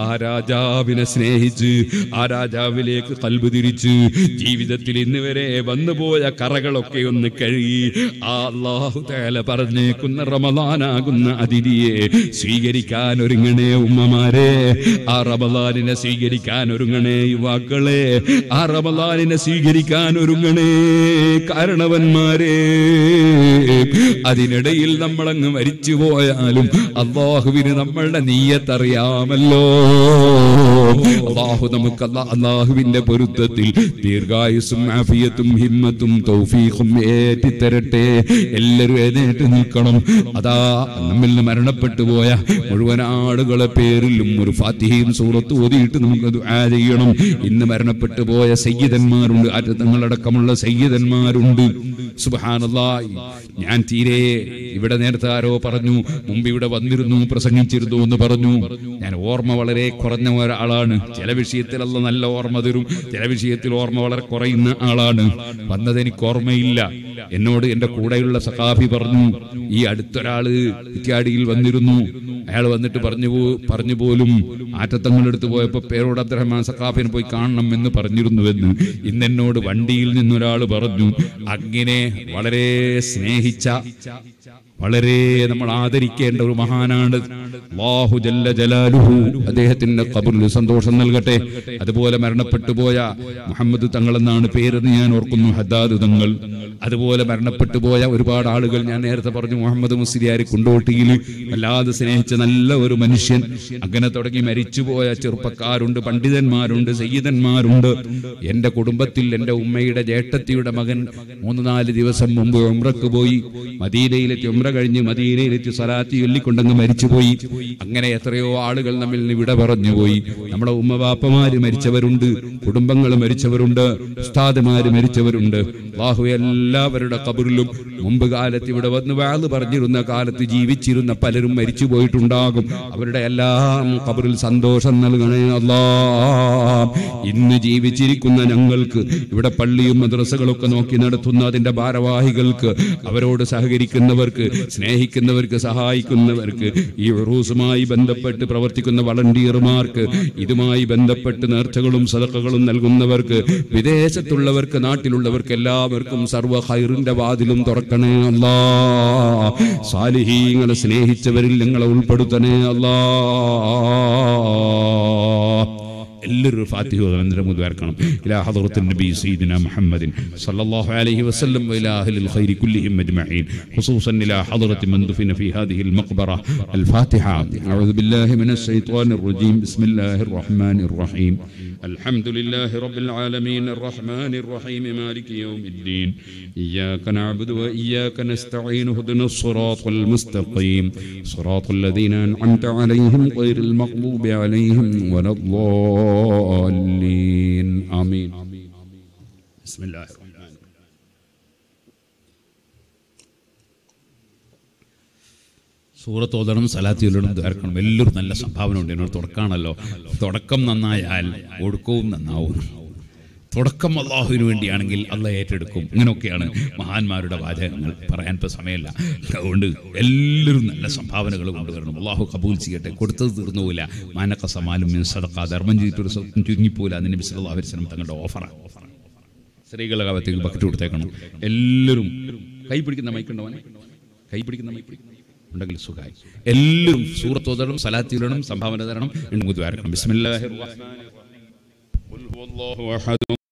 ആ രാജാവിനെ സ്നേഹിച്ച് ആ രാജാവിലേക്ക് ഖൽബ് തിരിച്ച് ജീവിതത്തിൽ ഇന്ന് വരെ വന്നുപോയ കറകളൊക്കെ ഒന്ന് കഴുകി ആ അല്ലാഹു തആല പറഞ്ഞേക്കുന്ന റമളാനാകുന്ന അതിഥിയെ സ്വീകരിക്കാൻ ഒരുങ്ങണേ ഉമ്മമാരെ. ആ റമളാനിനെ സ്വീകരിക്കാൻ ഒരുങ്ങണേ യുവാക്കളെ. ആ റമളാനിനെ സ്വീകരിക്കാൻ ഒരുങ്ങണേ കാരണവന്മാരെ. അതിനിടയിൽ നമ്മളങ്ങ് മരിച്ചു പോയാലും അല്ലാഹുവിന് നമ്മളുടെ നീയത്തറിയാമല്ലോ. അല്ലാഹു നമുക്ക് അല്ലാഹുവിന്റെ പൊരുത്തത്തിൽ ദീർഘായുസ്സും ആഫിയത്തും ഹിമ്മത്തും തൗഫീഖും ഏറ്റിത്തരട്ടെ. എല്ലാവരും എഴുന്നേറ്റ് നിൽക്കണം. അതാ നമ്മിൽ നിന്ന് മരണപ്പെട്ടു പോയ മുഴുവൻ ആളുകളെ പേരിലും ഒരു ഫാത്തിഹയും സൂറത്ത് ഓതിയിട്ട് നമുക്ക് ദുആ ചെയ്യണം. ഇന്ന് മരണപ്പെട്ടു പോയ സയ്യിദന്മാരുണ്ട്, ആറ്റത്തങ്ങളടക്കമുള്ള സയ്യിദന്മാരുണ്ട്. സുബ്ഹാനല്ലാഹ്, ഞാൻ തീരെ ഇവിടെ നേരത്തെ ആരോ പറഞ്ഞു, മുമ്പ് ഇവിടെ വന്നിരുന്നു പ്രസംഗിച്ചിരുന്നു എന്ന് പറഞ്ഞു. ഞാൻ ഓർമ്മ വളരെ കുറഞ്ഞ ഒരാളാണ്. ചില വിഷയത്തിൽ അല്ല നല്ല ഓർമ്മ തരും, ചില വിഷയത്തിൽ ഓർമ്മ വളരെ കുറയുന്ന ആളാണ്. വന്നത് എനിക്ക് ഓർമ്മയില്ല. എന്നോട് എന്റെ കൂടെയുള്ള സഖാഫി പറഞ്ഞു, ഈ അടുത്തൊരാള് ഇത്യാടിയിൽ വന്നിരുന്നു. അയാൾ വന്നിട്ട് പറഞ്ഞു പോലും ആറ്റത്തങ്ങളെടുത്ത് പോയപ്പോ പേരോട് അബ്ദുറഹ്മാൻ സഖാഫിനെ പോയി കാണണം എന്ന് പറഞ്ഞിരുന്നുവെന്ന് ഇന്നെന്നോട് വണ്ടിയിൽ നിന്നൊരാൾ പറഞ്ഞു. അങ്ങനെ വളരെ സ്നേഹിച്ച, വളരെ നമ്മൾ ആദരിക്കേണ്ട ഒരു മഹാനാണ്. അല്ലാഹു ജല്ല ജലാലുഹു അദ്ദേഹത്തിന്റെ ഖബറിൽ സന്തോഷം നൽകട്ടെ. അതുപോലെ മരണപ്പെട്ടു പോയ മുഹമ്മദ് തങ്ങൾ എന്നാണ് പേരെന്ന് ഞാൻ ഓർക്കുന്നു, ഹദ്ദാദ് തങ്ങൾ. അതുപോലെ മരണപ്പെട്ടു പോയ ഒരുപാട് ആളുകൾ ഞാൻ നേരത്തെ പറഞ്ഞു. മുഹമ്മദ് മുസ്ലിയാർ കുണ്ടോട്ടിയിൽ വല്ലാതെ സ്നേഹിച്ച നല്ല ഒരു മനുഷ്യൻ. അങ്ങനെ തുടങ്ങി മരിച്ചുപോയ ചെറുപ്പക്കാരുണ്ട്, പണ്ഡിതന്മാരുണ്ട്, സയ്യിദന്മാരുണ്ട്. എന്റെ കുടുംബത്തിൽ എന്റെ ഉമ്മയുടെ ജേഷ്ഠത്തിയുടെ മകൻ 3-4 ദിവസം മുമ്പ് ഉംറക്ക് പോയി. മദീനയിലെത്തി, ഉംറ കഴിഞ്ഞ് മദീനയിലെത്തി സ്വലാത്ത് ചൊല്ലിക്കൊണ്ടങ്ങ് മരിച്ചുപോയി. അങ്ങനെ എത്രയോ ആളുകൾ നമ്മിൽ നിന്ന് വിട പറഞ്ഞുപോയി. നമ്മുടെ ഉമ്മവാപ്പമാര് മരിച്ചവരുണ്ട്, കുടുംബങ്ങൾ മരിച്ചവരുണ്ട്, ഉസ്താദുമാര് മരിച്ചവരുണ്ട്. അല്ലാഹു എല്ലാവരുടെ ഖബറിലും മുമ്പ് കാലത്ത് ഇവിടെ വന്ന് വാള് പറഞ്ഞിരുന്ന കാലത്ത് ജീവിച്ചിരുന്ന പലരും മരിച്ചു പോയിട്ടുണ്ടാകും. അവരുടെ എല്ലാം ഖബറിൽ സന്തോഷം നൽകണേ അല്ലാഹ്. ഇന്ന് ജീവിച്ചിരിക്കുന്ന ഞങ്ങൾക്ക് ഇവിടെ പള്ളിയും മദ്രസകളൊക്കെ നോക്കി നടത്തുന്ന അതിന്റെ ഭാരവാഹികൾക്ക്, അവരോട് സഹകരിക്കുന്നവർക്ക്, സ്നേഹിക്കുന്നവർക്ക്, സഹായിക്കുന്നവർക്ക്, ഈ ഉറൂസുമായി ബന്ധപ്പെട്ട് പ്രവർത്തിക്കുന്ന വളണ്ടിയർമാർക്ക്, ഇതുമായി ബന്ധപ്പെട്ട് നേർച്ചകളും സദഖകളും നൽകുന്നവർക്ക്, വിദേശത്തുള്ളവർക്ക്, നാട്ടിലുള്ളവർക്ക് എല്ലാവർക്കും സർവ്വ ഖൈറിന്റെ വാതിലും തുറക്കണേ അല്ലാഹ്. സാലിഹീങ്ങളെ സ്നേഹിച്ചവരിൽ ഞങ്ങളെ ഉൾപ്പെടുത്തണേ അല്ലാഹ്. എല്ലാവരും ഫാത്തിഹ അനന്തരം മുദ്വാർക്കണം. ഇലാ ഹദ്റത്തുൻ നബി സയ്യിദിനാ മുഹമ്മദിൻ സല്ലല്ലാഹു അലൈഹി വസല്ലം വ ഇലാ അഹ്ലിൽ ഖൈരി കുല്ലിഹിം അജ്മഈൻ ഖുസൂസൻ ഇലാ ഹദ്റത്തി മൻ ദുഫിന ഫീ ഹാദിഹിൽ മഖ്ബറ. അൽ ഫാത്തിഹ. അഊദു ബില്ലാഹി മിനശ് ശൈത്വാനിർ റജീം. ബിസ്മില്ലാഹിർ റഹ്മാനിർ റഹീം. അൽഹംദുലില്ലാഹി റബ്ബിൽ ആലമീൻ അർറഹ്മാനിർ റഹീം മാലികി യൗമിദ്ദീൻ. ഇയ്യാക നഅ്ബുദു വ ഇയ്യാക നസ്തഈൻ. ഇഹ്ദിനസ് സിറാത്തൽ മുസ്തഖീം. സിറാത്തൽ ലദീന അൻഅംത അലൈഹിം ഗൈറിൽ മഗ്ദൂബി അലൈഹിം വലദ്ദാല്ലീൻ. ആമീൻ. ബിസ്മില്ലാഹിർ റഹ്മാനിർ റഹീം. സൂറത്ത് ഓതണം, സലാത്ത് ചൊല്ലണം, ദ്വാരക്കണം. എല്ലാവരും നല്ല സംഭാവന ഉണ്ട്. എന്നോട് തുടക്കമാണല്ലോ. തുടക്കം നന്നായാൽ ഒടുക്കവും നന്നാവും. തുടക്കം അള്ളാഹുവിന് വേണ്ടിയാണെങ്കിൽ അള്ളാഹ് ഏറ്റെടുക്കും. ഇങ്ങനെയൊക്കെയാണ് മഹാന്മാരുടെ വാചകങ്ങൾ. പറയാൻ ഇപ്പോൾ സമയമല്ല. അതുകൊണ്ട് എല്ലാവരും നല്ല സംഭാവനകൾ കൊണ്ടുവരണം. അള്ളാഹു കബൂൽ ചെയ്യട്ടെ. കൊടുത്തത് തീർന്നുപോയില്ല. മാനക്ക സമാലും സദഖ, ധർമ്മം ചെയ്തിട്ടൊരു ചുരുങ്ങിപ്പോയില്ല. അതിന് നബി സല്ലല്ലാഹു അലൈഹി വസല്ലം തങ്ങളുടെ ഓഫറാണ്. സ്ത്രീകളുടെ കാലത്തേക്ക് ബക്കറ്റ് കൊടുത്തേക്കണം. എല്ലാവരും കൈ പിടിക്കുന്ന മൈക്കുണ്ടവനെ, കൈ പിടിക്കുന്ന മൈക്ക് ഉണ്ടെങ്കിൽ സുഖമായി. എല്ലാവരും സൂറത്ത് ഓതണം, സലാത്ത് ചൊല്ലണം, സംഭാവന തരണം. ദ്വാരക്കണം. ബിസ്മില്ലാഹിർ റഹ്മാനിർ റഹീം. ഖുൽ ഹുവല്ലാഹു അഹദ്